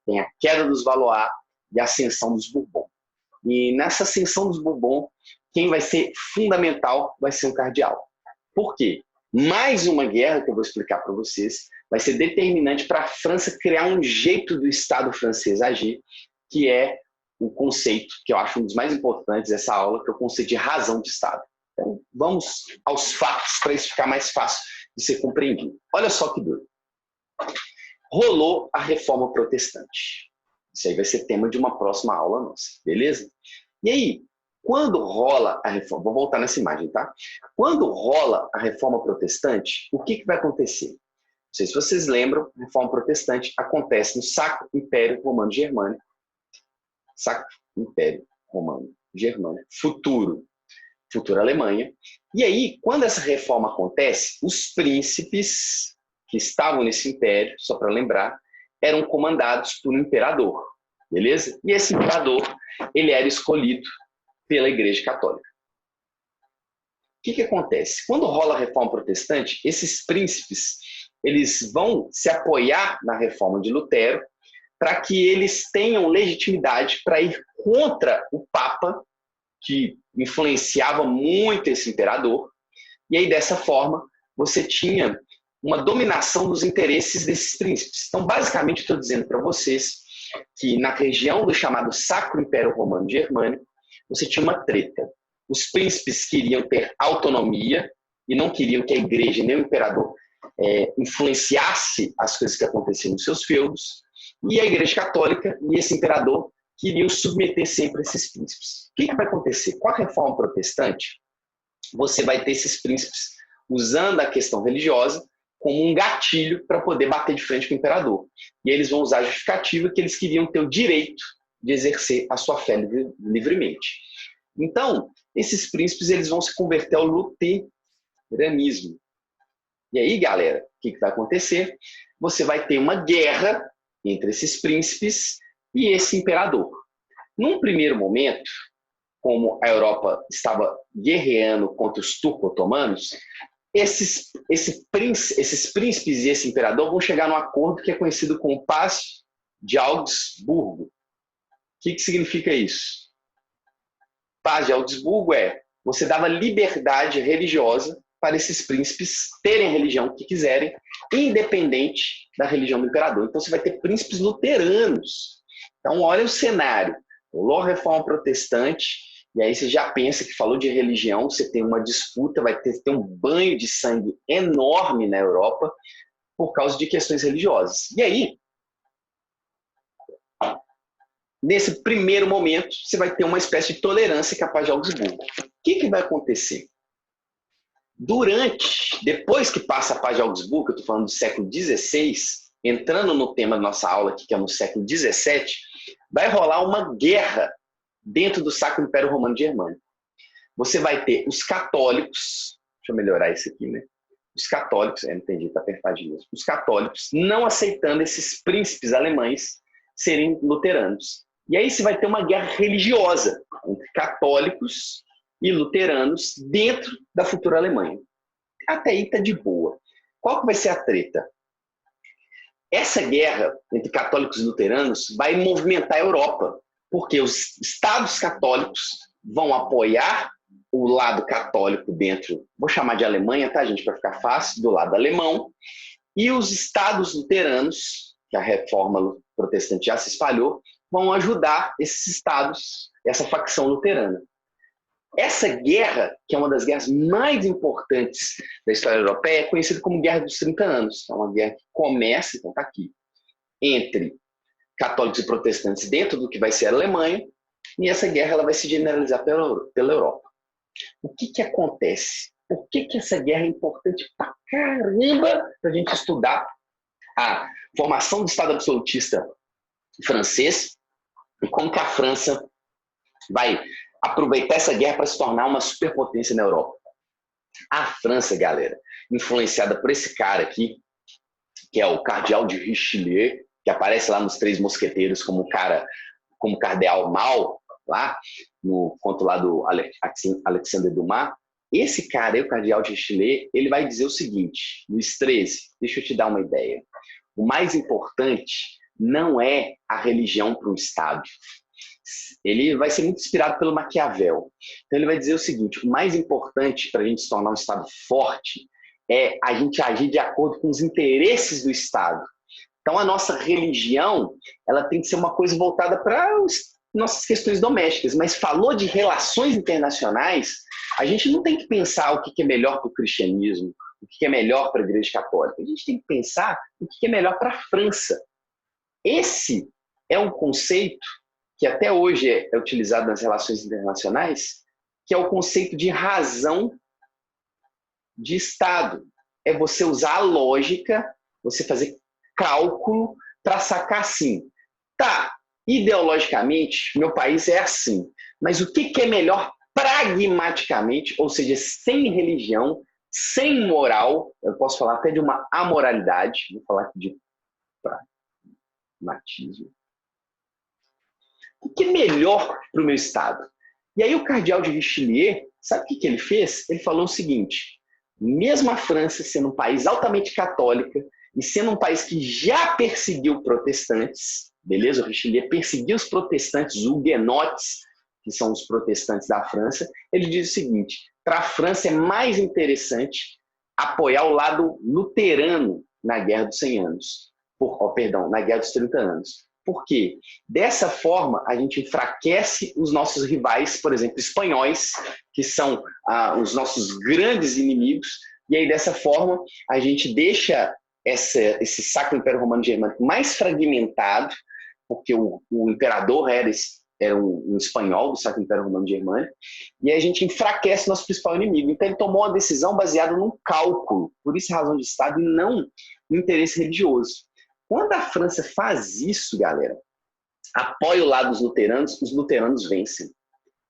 tem a queda dos Valois e a ascensão dos Bourbon. E nessa ascensão dos Bourbon, quem vai ser fundamental vai ser um cardeal. Por quê? Mais uma guerra que eu vou explicar para vocês vai ser determinante para a França criar um jeito do Estado francês agir, que é o conceito, que eu acho um dos mais importantes dessa aula, que é o conceito de razão de Estado. Então, vamos aos fatos para isso ficar mais fácil de ser compreendido. Olha só que doido. Rolou a Reforma Protestante. Isso aí vai ser tema de uma próxima aula nossa, beleza? E aí, quando rola a reforma, vou voltar nessa imagem, tá? Quando rola a Reforma Protestante, o que vai acontecer? Não sei se vocês lembram, a Reforma Protestante acontece no Sacro Império Romano Germânico. Sacro Império Romano Germânico, futura Alemanha. E aí, quando essa reforma acontece, os príncipes que estavam nesse império, só para lembrar, eram comandados por um imperador, beleza? E esse imperador, ele era escolhido pela Igreja Católica. O que acontece? Quando rola a Reforma Protestante, esses príncipes, eles vão se apoiar na Reforma de Lutero para que eles tenham legitimidade para ir contra o Papa, que influenciava muito esse imperador. E aí, dessa forma, você tinha uma dominação dos interesses desses príncipes. Então, basicamente, estou dizendo para vocês que na região do chamado Sacro Império Romano Germânico, você tinha uma treta. Os príncipes queriam ter autonomia e não queriam que a igreja nem o imperador influenciasse as coisas que aconteciam nos seus feudos, e a igreja católica e esse imperador queriam submeter sempre esses príncipes. O que vai acontecer? Com a reforma protestante, você vai ter esses príncipes usando a questão religiosa como um gatilho para poder bater de frente com o imperador. E eles vão usar a justificativa que eles queriam ter o direito de exercer a sua fé livremente. Então, esses príncipes eles vão se converter ao luteranismo. E aí, galera, o que vai acontecer? Você vai ter uma guerra entre esses príncipes e esse imperador. Num primeiro momento, como a Europa estava guerreando contra os turco-otomanos, esses príncipes e esse imperador vão chegar num acordo que é conhecido como Paz de Augsburgo. O que significa isso? Paz de Augsburgo você dava liberdade religiosa para esses príncipes terem a religião que quiserem, independente da religião do imperador. Então você vai ter príncipes luteranos. Então olha o cenário. Rolou a reforma protestante, e aí você já pensa que falou de religião, você tem uma disputa, vai ter um banho de sangue enorme na Europa por causa de questões religiosas. E aí, nesse primeiro momento, você vai ter uma espécie de tolerância capaz de Augsburgo. O que vai acontecer? Depois que passa a paz de Augsburgo, eu estou falando do século XVI, entrando no tema da nossa aula aqui, que é no século XVII, vai rolar uma guerra dentro do Sacro Império Romano Germânico. Você vai ter os católicos, deixa eu melhorar isso aqui, né? Os católicos, não entendi, está apertadinho mesmo. Os católicos não aceitando esses príncipes alemães serem luteranos. E aí você vai ter uma guerra religiosa entre católicos e luteranos dentro da futura Alemanha. Até aí está de boa. Qual que vai ser a treta? Essa guerra entre católicos e luteranos vai movimentar a Europa, porque os estados católicos vão apoiar o lado católico dentro, vou chamar de Alemanha, tá, gente, para ficar fácil, do lado alemão, e os estados luteranos, que a reforma protestante já se espalhou, vão ajudar esses estados, essa facção luterana. Essa guerra, que é uma das guerras mais importantes da história europeia, é conhecida como Guerra dos 30 Anos. É uma guerra que começa, então está aqui, entre católicos e protestantes dentro do que vai ser a Alemanha, e essa guerra ela vai se generalizar pela Europa. O que acontece? Por que essa guerra é importante pra caramba para a gente estudar a formação do Estado absolutista francês e como que a França vai aproveitar essa guerra para se tornar uma superpotência na Europa? A França, galera, influenciada por esse cara aqui, que é o Cardeal de Richelieu, que aparece lá nos Três Mosqueteiros como cardeal mau, lá no conto lá do Alexandre Dumas. Esse cara, o Cardeal de Richelieu, ele vai dizer o seguinte, Luís XIII, deixa eu te dar uma ideia. O mais importante não é a religião para um Estado. Ele vai ser muito inspirado pelo Maquiavel. Então ele vai dizer o seguinte, o mais importante para a gente se tornar um Estado forte é a gente agir de acordo com os interesses do Estado. Então a nossa religião ela tem que ser uma coisa voltada para nossas questões domésticas, mas falou de relações internacionais, a gente não tem que pensar o que é melhor para o cristianismo, o que é melhor para a Igreja Católica. A gente tem que pensar o que é melhor para a França. Esse é um conceito que até hoje é utilizado nas relações internacionais, que é o conceito de razão de Estado. É você usar a lógica, você fazer cálculo para sacar assim. Tá, ideologicamente, meu país é assim, mas o que é melhor pragmaticamente, ou seja, sem religião, sem moral, eu posso falar até de uma amoralidade, vou falar aqui de pragmatismo. O que é melhor para o meu Estado? E aí o Cardeal de Richelieu, sabe o que ele fez? Ele falou o seguinte, mesmo a França sendo um país altamente católica e sendo um país que já perseguiu protestantes, beleza? O Richelieu perseguiu os protestantes huguenotes, que são os protestantes da França, ele diz o seguinte, para a França é mais interessante apoiar o lado luterano na Guerra dos 100 Anos, na Guerra dos 30 Anos. Porque dessa forma a gente enfraquece os nossos rivais, por exemplo, espanhóis, que são os nossos grandes inimigos, e aí dessa forma a gente deixa esse Sacro Império Romano Germânico mais fragmentado, porque o imperador era um espanhol do Sacro Império Romano Germânico, e aí a gente enfraquece nosso principal inimigo. Então ele tomou uma decisão baseada num cálculo, por isso razão de Estado, e não no interesse religioso. Quando a França faz isso, galera, apoia o lado dos luteranos, os luteranos vencem.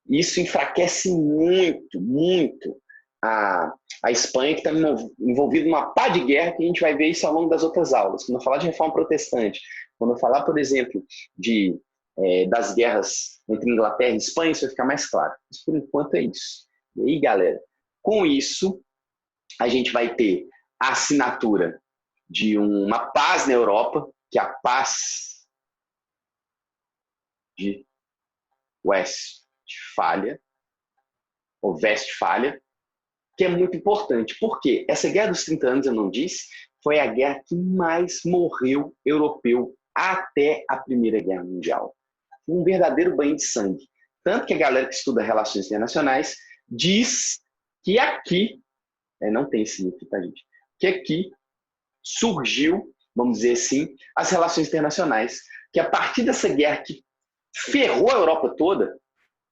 Isso enfraquece muito, muito a Espanha, que está envolvida numa pá de guerra, que a gente vai ver isso ao longo das outras aulas. Quando eu falar de reforma protestante, quando eu falar, por exemplo, das guerras entre Inglaterra e Espanha, isso vai ficar mais claro. Mas por enquanto é isso. E aí, galera, com isso, a gente vai ter a assinatura de uma paz na Europa, que é a paz de Westfália, ou Westfália, que é muito importante. Por quê? Essa Guerra dos 30 anos, eu não disse, foi a guerra que mais morreu europeu até a Primeira Guerra Mundial. Um verdadeiro banho de sangue. Tanto que a galera que estuda relações internacionais diz que aqui, não tem esse livro, tá, gente? Que aqui surgiu, vamos dizer assim, as relações internacionais. Que a partir dessa guerra que ferrou a Europa toda,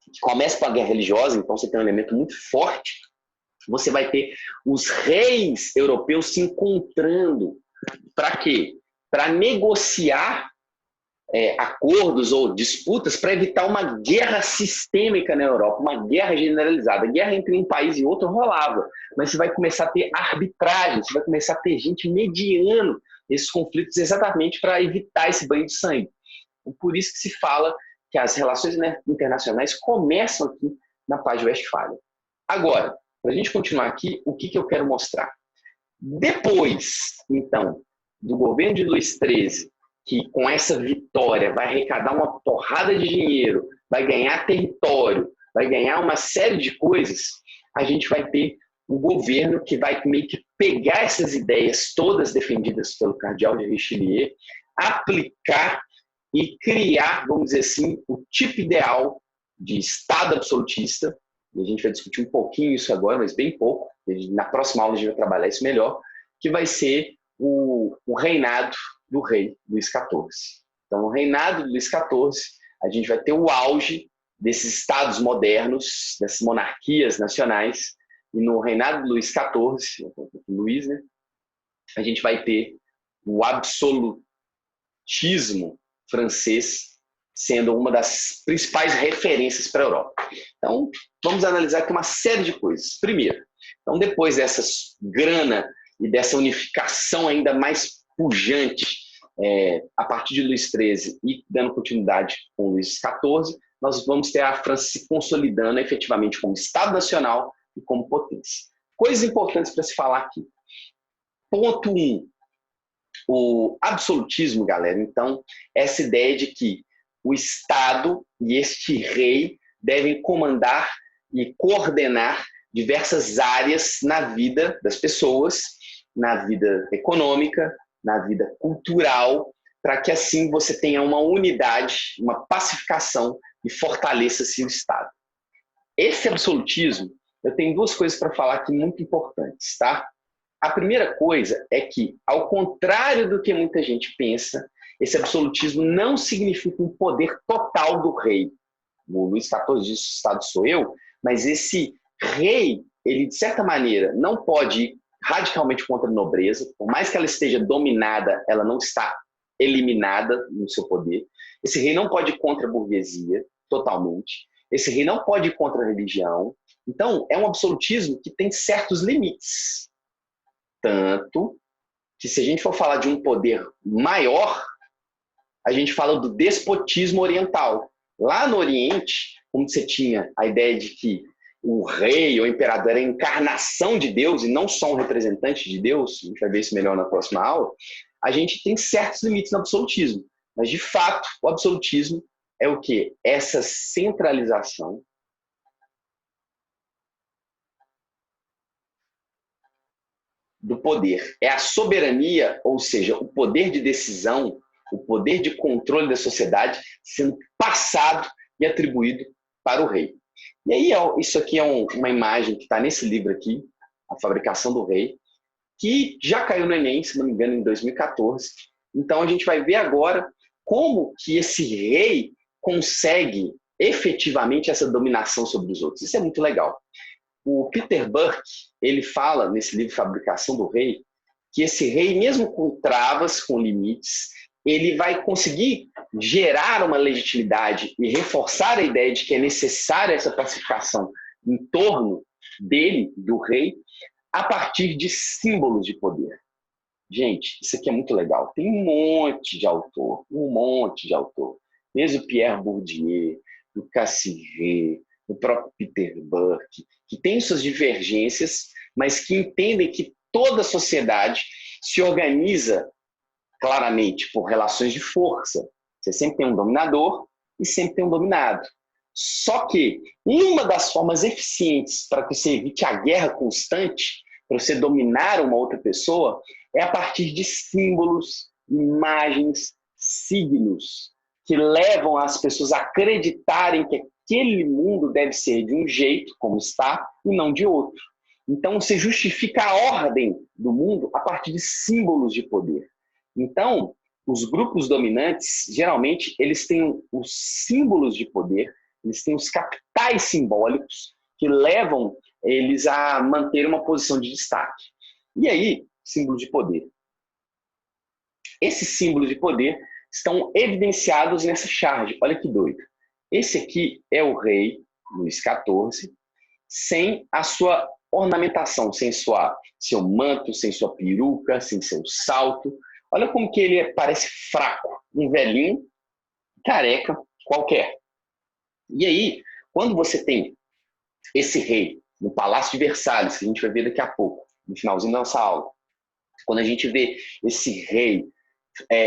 que começa com a guerra religiosa, então você tem um elemento muito forte, você vai ter os reis europeus se encontrando. Para quê? Para negociar acordos ou disputas para evitar uma guerra sistêmica na Europa, uma guerra generalizada. Guerra entre um país e outro rolava, mas você vai começar a ter arbitragem, você vai começar a ter gente mediando esses conflitos exatamente para evitar esse banho de sangue. Por isso que se fala que as relações internacionais começam aqui na Paz de Westfália. Agora, para a gente continuar aqui, o que eu quero mostrar? Depois, então, do governo de Luís XIII, que com essa vitória vai arrecadar uma porrada de dinheiro, vai ganhar território, vai ganhar uma série de coisas, a gente vai ter um governo que vai meio que pegar essas ideias todas defendidas pelo cardeal de Richelieu, aplicar e criar, vamos dizer assim, o tipo ideal de Estado absolutista. E a gente vai discutir um pouquinho isso agora, mas bem pouco. Na próxima aula a gente vai trabalhar isso melhor, que vai ser o reinado do rei Luís XIV. Então, no reinado de Luís XIV, a gente vai ter o auge desses estados modernos, dessas monarquias nacionais, e no reinado de Luís XIV, Luís, né, a gente vai ter o absolutismo francês sendo uma das principais referências para a Europa. Então, vamos analisar aqui uma série de coisas. Primeiro, então, depois dessa grana e dessa unificação ainda mais pujante a partir de Luís XIII e dando continuidade com Luís XIV, nós vamos ter a França se consolidando efetivamente como Estado Nacional e como potência. Coisas importantes para se falar aqui. Ponto 1. O absolutismo, galera, então, essa ideia de que o Estado e este rei devem comandar e coordenar diversas áreas na vida das pessoas, na vida econômica, na vida cultural, para que assim você tenha uma unidade, uma pacificação e fortaleça-se o Estado. Esse absolutismo, eu tenho duas coisas para falar aqui muito importantes, tá? A primeira coisa é que, ao contrário do que muita gente pensa, esse absolutismo não significa um poder total do rei. O Luís XIV diz: o Estado sou eu, mas esse rei, ele de certa maneira não pode ir radicalmente contra a nobreza, por mais que ela esteja dominada, ela não está eliminada no seu poder. Esse rei não pode ir contra a burguesia, totalmente. Esse rei não pode ir contra a religião. Então, é um absolutismo que tem certos limites. Tanto que, se a gente for falar de um poder maior, a gente fala do despotismo oriental. Lá no Oriente, como você tinha a ideia de que o rei ou o imperador era a encarnação de Deus e não só um representante de Deus, a gente vai ver isso melhor na próxima aula, a gente tem certos limites no absolutismo. Mas, de fato, o absolutismo é o quê? Essa centralização do poder. É a soberania, ou seja, o poder de decisão o poder de controle da sociedade sendo passado e atribuído para o rei. E aí, isso aqui é uma imagem que está nesse livro aqui, A Fabricação do Rei, que já caiu no Enem, se não me engano, em 2014. Então, a gente vai ver agora como que esse rei consegue efetivamente essa dominação sobre os outros. Isso é muito legal. O Peter Burke, ele fala nesse livro Fabricação do Rei, que esse rei, mesmo com travas, com limites, ele vai conseguir gerar uma legitimidade e reforçar a ideia de que é necessária essa pacificação em torno dele, do rei, a partir de símbolos de poder. Gente, isso aqui é muito legal. Tem um monte de autor. Desde o Pierre Bourdieu, o Cassirer, o próprio Peter Burke, que tem suas divergências, mas que entendem que toda a sociedade se organiza claramente por relações de força. Você sempre tem um dominador e sempre tem um dominado. Só que uma das formas eficientes para que você evite a guerra constante, para você dominar uma outra pessoa, é a partir de símbolos, imagens, signos, que levam as pessoas a acreditarem que aquele mundo deve ser de um jeito, como está, e não de outro. Então, você justifica a ordem do mundo a partir de símbolos de poder. Então, os grupos dominantes, geralmente, eles têm os símbolos de poder, eles têm os capitais simbólicos que levam eles a manter uma posição de destaque. E aí, símbolo de poder. Esses símbolos de poder estão evidenciados nessa charge. Olha que doido. Esse aqui é o rei, Luís XIV, sem a sua ornamentação, sem seu manto, sem sua peruca, sem seu salto. Olha como que ele parece fraco, um velhinho, careca, qualquer. E aí, quando você tem esse rei no Palácio de Versalhes, que a gente vai ver daqui a pouco, no finalzinho da nossa aula, quando a gente vê esse rei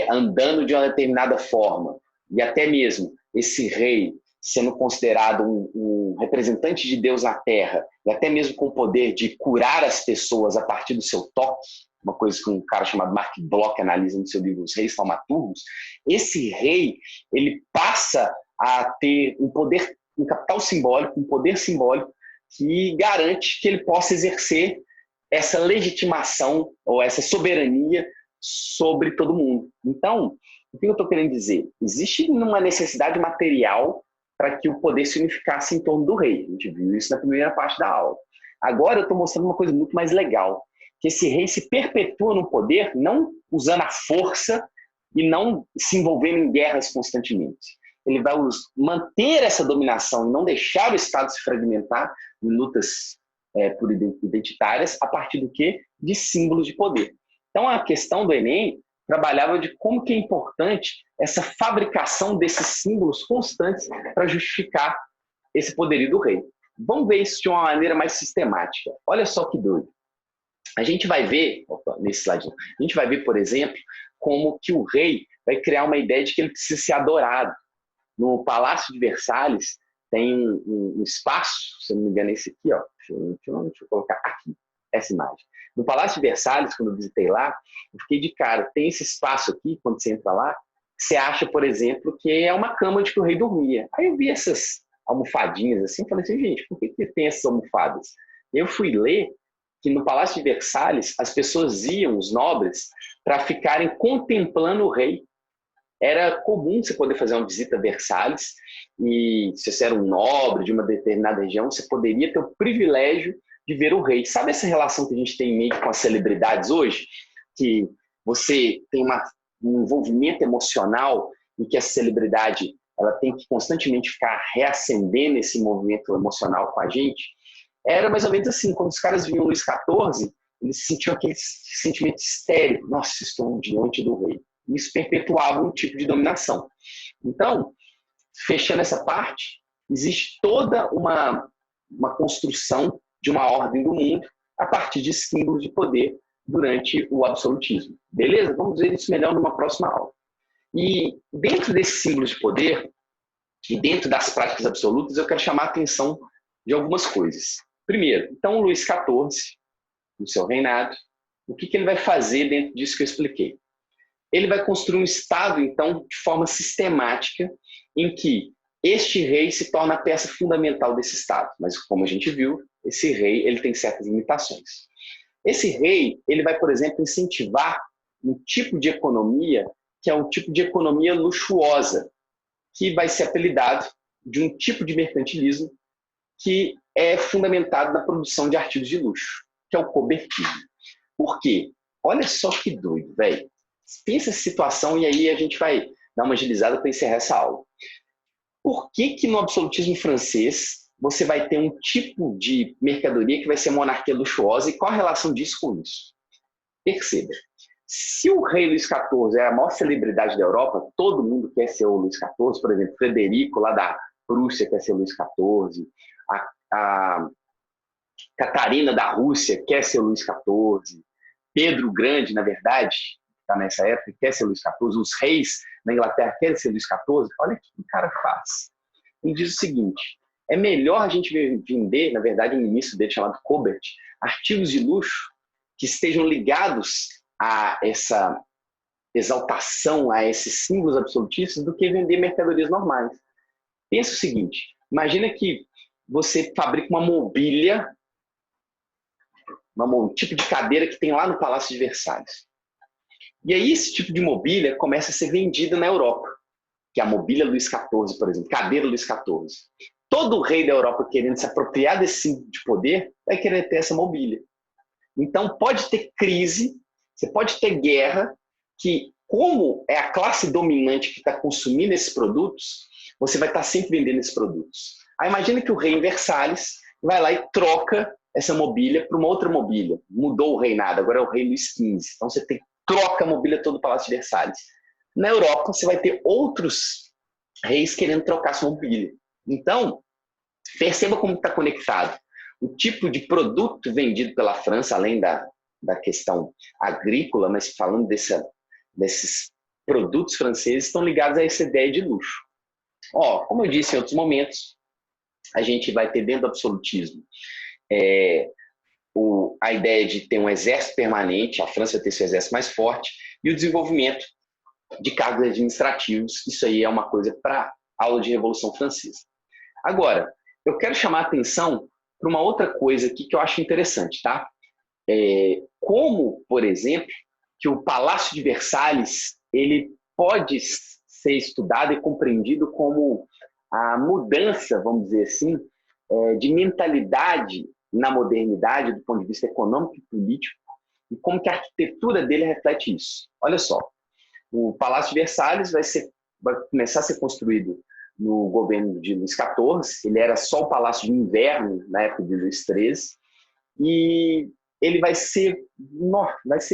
andando de uma determinada forma, e até mesmo esse rei sendo considerado um representante de Deus na Terra, e até mesmo com o poder de curar as pessoas a partir do seu toque, uma coisa que um cara chamado Mark Bloch analisa no seu livro Os Reis Taumaturgos, esse rei, ele passa a ter um poder, um capital simbólico, um poder simbólico que garante que ele possa exercer essa legitimação ou essa soberania sobre todo mundo. Então, o que eu estou querendo dizer? Existe uma necessidade material para que o poder se unificasse em torno do rei. A gente viu isso na primeira parte da aula. Agora eu estou mostrando uma coisa muito mais legal, que esse rei se perpetua no poder não usando a força e não se envolvendo em guerras constantemente. Ele vai manter essa dominação e não deixar o Estado se fragmentar em lutas identitárias a partir do quê? De símbolos de poder. Então, a questão do Enem trabalhava de como que é importante essa fabricação desses símbolos constantes para justificar esse poderio do rei. Vamos ver isso de uma maneira mais sistemática. Olha só que doido. A gente vai ver, nesse slide, a gente vai ver, por exemplo, como que o rei vai criar uma ideia de que ele precisa ser adorado. No Palácio de Versalhes tem um espaço, se não me engano, esse aqui, ó. Deixa eu colocar aqui, essa imagem. No Palácio de Versalhes, quando eu visitei lá, eu fiquei de cara. Tem esse espaço aqui, quando você entra lá, você acha, por exemplo, que é uma cama onde o rei dormia. Aí eu vi essas almofadinhas assim, falei assim, gente, por que tem essas almofadas? Eu fui ler que no Palácio de Versalhes as pessoas iam, os nobres, para ficarem contemplando o rei. Era comum você poder fazer uma visita a Versalhes e se você era um nobre de uma determinada região, você poderia ter o privilégio de ver o rei. Sabe essa relação que a gente tem meio com as celebridades hoje? Que você tem um envolvimento emocional e que a celebridade ela tem que constantemente ficar reacendendo esse movimento emocional com a gente. Era mais ou menos assim, quando os caras viam Luís XIV, eles sentiam aquele sentimento histérico. Nossa, estou diante do rei. Isso perpetuava um tipo de dominação. Então, fechando essa parte, existe toda uma construção de uma ordem do mundo a partir de símbolos de poder durante o absolutismo. Beleza? Vamos ver isso melhor numa próxima aula. E dentro desses símbolos de poder e dentro das práticas absolutas, eu quero chamar a atenção de algumas coisas. Primeiro, então, Luís XIV, no seu reinado, o que ele vai fazer dentro disso que eu expliquei? ele vai construir um Estado, então, de forma sistemática, em que este rei se torna a peça fundamental desse Estado. Mas, como a gente viu, esse rei ele tem certas limitações. Esse rei ele vai, por exemplo, incentivar um tipo de economia que é um tipo de economia luxuosa, que vai ser apelidado de um tipo de mercantilismo que é fundamentado na produção de artigos de luxo, que é o cobertismo. Por quê? Olha só que doido, velho. Pensa essa situação e aí a gente vai dar uma agilizada para encerrar essa aula. Por que que no absolutismo francês você vai ter um tipo de mercadoria que vai ser monarquia luxuosa e qual a relação disso com isso? Perceba, se o rei Luís XIV é a maior celebridade da Europa, todo mundo quer ser o Luís XIV, por exemplo, Frederico, lá da Prússia, quer ser o Luís XIV, a Catarina da Rússia quer ser o Luís XIV, Pedro o Grande, na verdade, está nessa época, quer ser o Luís XIV, os reis na Inglaterra querem ser o Luís XIV, olha o que o cara faz. Ele diz o seguinte, é melhor a gente vender, na verdade, um ministro dele chamado Colbert, artigos de luxo que estejam ligados a essa exaltação, a esses símbolos absolutistas, do que vender mercadorias normais. Pensa o seguinte, imagina que você fabrica uma mobília, um tipo de cadeira que tem lá no Palácio de Versalhes. E aí esse tipo de mobília começa a ser vendida na Europa, que é a mobília Luís XIV, por exemplo, cadeira Luís XIV. Todo rei da Europa querendo se apropriar desse símbolo de poder vai querer ter essa mobília. Então pode ter crise, você pode ter guerra, que como é a classe dominante que está consumindo esses produtos, você vai estar sempre vendendo esses produtos. Aí imagina que o rei em Versalhes vai lá e troca essa mobília para uma outra mobília. Mudou o reinado, agora é o rei Luís XV. Então você troca a mobília todo o Palácio de Versalhes. Na Europa, você vai ter outros reis querendo trocar sua mobília. Então, perceba como está conectado. O tipo de produto vendido pela França, além da questão agrícola, mas falando desses produtos franceses, estão ligados a essa ideia de luxo. Como eu disse em outros momentos, a gente vai ter dentro do absolutismo a ideia de ter um exército permanente, a França vai ter seu exército mais forte, e o desenvolvimento de cargos administrativos. Isso aí é uma coisa para aula de Revolução Francesa. Agora, eu quero chamar a atenção para uma outra coisa aqui que eu acho interessante, tá? Como, por exemplo, que o Palácio de Versalhes ele pode ser estudado e compreendido como a mudança, vamos dizer assim, de mentalidade na modernidade, do ponto de vista econômico e político, e como que a arquitetura dele reflete isso. Olha só, o Palácio de Versalhes vai começar a ser construído no governo de Luís XIV, ele era só o palácio de inverno na época de Luís XIII, e ele vai ser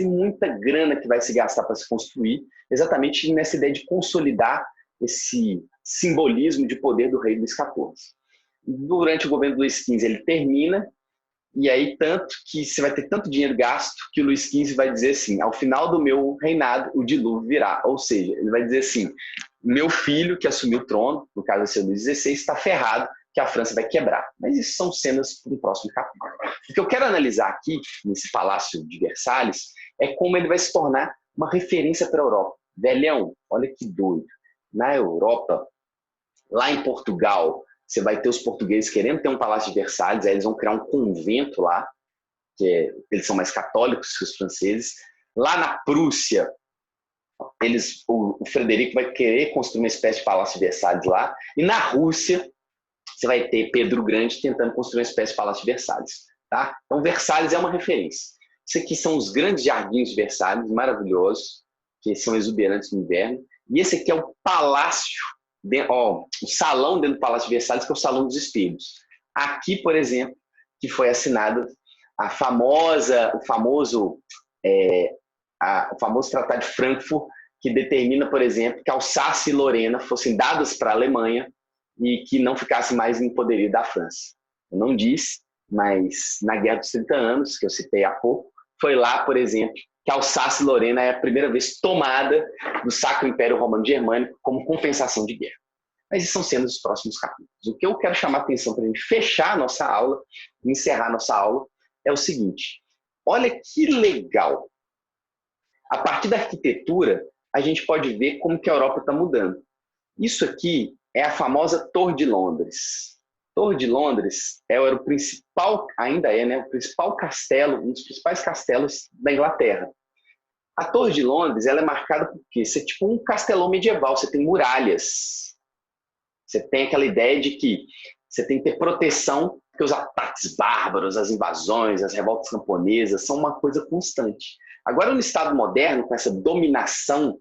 muita grana que vai se gastar para se construir, exatamente nessa ideia de consolidar esse simbolismo de poder do rei Luís XIV. Durante o governo de Luís XV ele termina, e aí tanto que você vai ter tanto dinheiro gasto que o Luís XV vai dizer assim, ao final do meu reinado o dilúvio virá, ou seja, ele vai dizer assim, meu filho que assumiu o trono, no caso vai ser o Luís XVI, está ferrado, que a França vai quebrar. Mas isso são cenas para o próximo capítulo. O que eu quero analisar aqui, nesse Palácio de Versalhes, é como ele vai se tornar uma referência para a Europa. Velhão, olha que doido. Na Europa, lá em Portugal, você vai ter os portugueses querendo ter um Palácio de Versalhes, aí eles vão criar um convento lá, eles são mais católicos que os franceses. Lá na Prússia, o Frederico vai querer construir uma espécie de Palácio de Versalhes lá. E na Rússia, você vai ter Pedro o Grande tentando construir uma espécie de Palácio de Versalhes. Tá? Então, Versalhes é uma referência. Isso aqui são os grandes jardins de Versalhes, maravilhosos, que são exuberantes no inverno. E esse aqui é o palácio, o salão dentro do Palácio de Versalhes, que é o Salão dos Espelhos. Aqui, por exemplo, que foi assinado o famoso Tratado de Frankfurt, que determina, por exemplo, que Alsácia e Lorena fossem dadas para a Alemanha e que não ficasse mais em poderio da França. Eu não disse, mas na Guerra dos 30 Anos, que eu citei há pouco, foi lá, por exemplo, que Alsácia e Lorena é a primeira vez tomada do Sacro Império Romano Germânico como compensação de guerra. Mas isso são cenas dos próximos capítulos. O que eu quero chamar a atenção para a gente fechar a nossa aula, encerrar a nossa aula, é o seguinte. Olha que legal. A partir da arquitetura, a gente pode ver como que a Europa está mudando. Isso aqui é a famosa Torre de Londres. Torre de Londres era o principal, ainda é, né, o principal castelo, um dos principais castelos da Inglaterra. A Torre de Londres, ela é marcada por quê? Você é tipo um castelão medieval, você tem muralhas. Você tem aquela ideia de que você tem que ter proteção, porque os ataques bárbaros, as invasões, as revoltas camponesas são uma coisa constante. Agora, no Estado moderno, com essa dominação,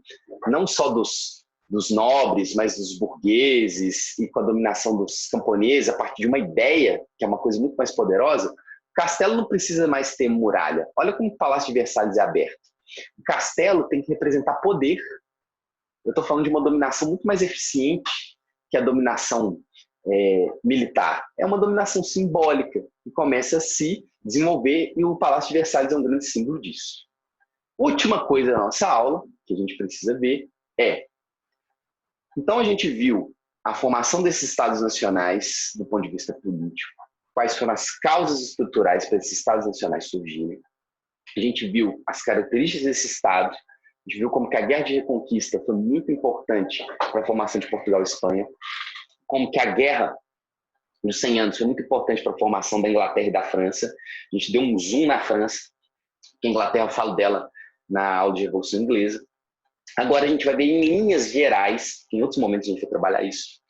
não só dos nobres, mas dos burgueses, e com a dominação dos camponeses, a partir de uma ideia, que é uma coisa muito mais poderosa, o castelo não precisa mais ter muralha. Olha como o Palácio de Versalhes é aberto. O castelo tem que representar poder. Eu estou falando de uma dominação muito mais eficiente que a dominação militar. É uma dominação simbólica que começa a se desenvolver e o Palácio de Versalhes é um grande símbolo disso. Última coisa da nossa aula, que a gente precisa ver, então a gente viu a formação desses estados nacionais do ponto de vista político, quais foram as causas estruturais para esses estados nacionais surgirem. A gente viu as características desse estado, a gente viu como que a Guerra de Reconquista foi muito importante para a formação de Portugal e Espanha, como que a Guerra dos 100 anos foi muito importante para a formação da Inglaterra e da França. A gente deu um zoom na França, que a Inglaterra, eu falo dela na aula de Revolução Inglesa. Agora a gente vai ver em linhas gerais, que em outros momentos a gente vai trabalhar isso,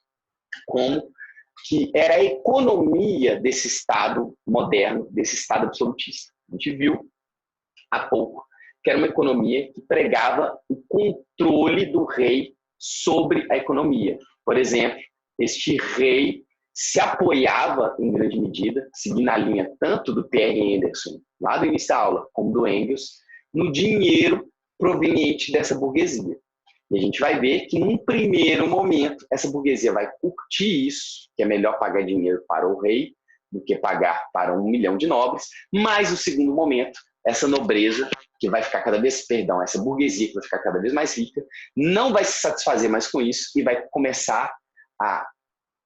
como que era a economia desse Estado moderno, desse Estado absolutista. A gente viu há pouco que era uma economia que pregava o controle do rei sobre a economia. Por exemplo, este rei se apoiava, em grande medida, seguindo a linha tanto do Pierre Anderson, lá do início da aula, como do Engels, no dinheiro proveniente dessa burguesia. E a gente vai ver que, num primeiro momento, essa burguesia vai curtir isso, que é melhor pagar dinheiro para o rei do que pagar para 1 milhão de nobres, mas, no segundo momento, essa nobreza, que vai ficar cada vez, essa burguesia que vai ficar cada vez mais rica, não vai se satisfazer mais com isso e vai começar a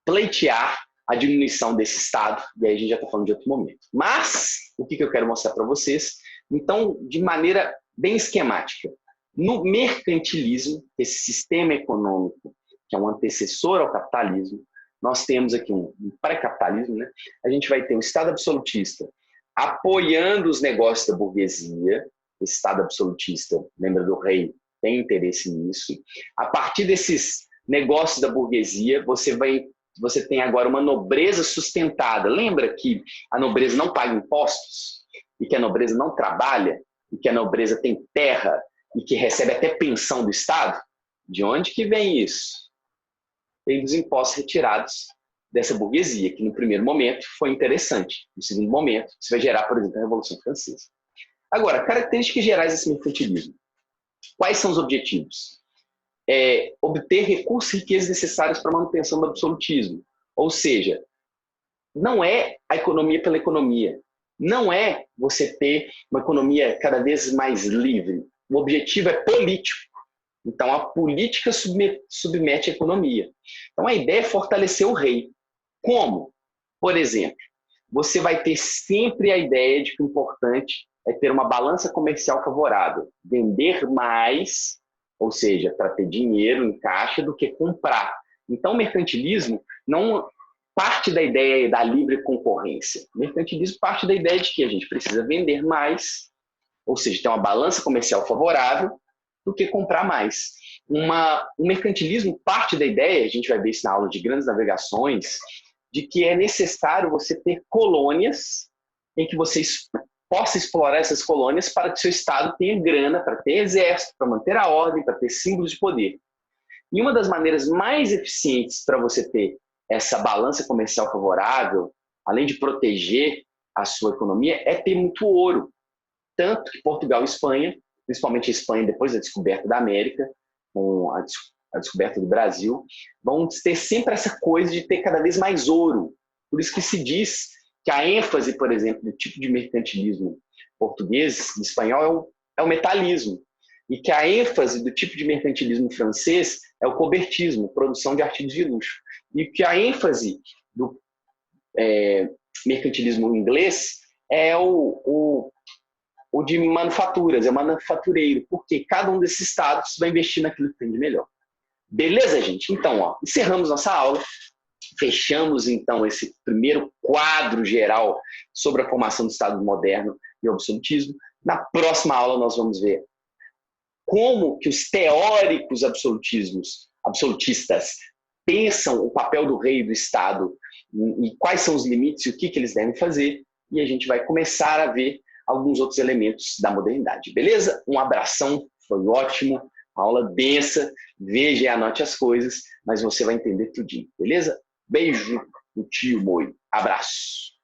pleitear a diminuição desse Estado, e aí a gente já está falando de outro momento. Mas, o que eu quero mostrar para vocês? Então, de maneira bem esquemática, no mercantilismo, esse sistema econômico, que é um antecessor ao capitalismo, nós temos aqui um pré-capitalismo, né? A gente vai ter um Estado absolutista apoiando os negócios da burguesia. Esse Estado absolutista, lembra do rei, tem interesse nisso. A partir desses negócios da burguesia, você tem agora uma nobreza sustentada. Lembra que a nobreza não paga impostos? E que a nobreza não trabalha? E que a nobreza tem terra? E que recebe até pensão do Estado? De onde que vem isso? Vem dos impostos retirados dessa burguesia, que no primeiro momento foi interessante. No segundo momento, isso vai gerar, por exemplo, a Revolução Francesa. Agora, características gerais desse mercantilismo. Quais são os objetivos? Obter recursos e riquezas necessários para a manutenção do absolutismo. Ou seja, não é a economia pela economia. Não é você ter uma economia cada vez mais livre. O objetivo é político. Então, a política submete a economia. Então, a ideia é fortalecer o rei. Como? Por exemplo, você vai ter sempre a ideia de que o importante é ter uma balança comercial favorável. Vender mais, ou seja, para ter dinheiro em caixa, do que comprar. Então, o mercantilismo não parte da ideia da livre concorrência. O mercantilismo parte da ideia de que a gente precisa vender mais, ou seja, ter uma balança comercial favorável, do que comprar mais. O mercantilismo parte da ideia, a gente vai ver isso na aula de grandes navegações, de que é necessário você ter colônias em que você possa explorar essas colônias para que seu Estado tenha grana, para ter exército, para manter a ordem, para ter símbolos de poder. E uma das maneiras mais eficientes para você ter essa balança comercial favorável, além de proteger a sua economia, é ter muito ouro. Tanto que Portugal e Espanha, principalmente a Espanha depois da descoberta da América, com a descoberta do Brasil, vão ter sempre essa coisa de ter cada vez mais ouro. Por isso que se diz que a ênfase, por exemplo, do tipo de mercantilismo português e espanhol é o metalismo. E que a ênfase do tipo de mercantilismo francês é o cobertismo, produção de artigos de luxo. E que a ênfase do mercantilismo inglês é o ou de manufaturas, é manufatureiro, porque cada um desses estados vai investir naquilo que tem de melhor. Beleza, gente? Então, ó, encerramos nossa aula, fechamos então esse primeiro quadro geral sobre a formação do Estado moderno e o absolutismo. Na próxima aula nós vamos ver como que os teóricos absolutistas pensam o papel do rei e do Estado e quais são os limites e o que eles devem fazer, e a gente vai começar a ver alguns outros elementos da modernidade. Beleza? Um abração, foi ótimo, aula densa, veja e anote as coisas, mas você vai entender tudinho, beleza? Beijo do tio Moi. Abraço.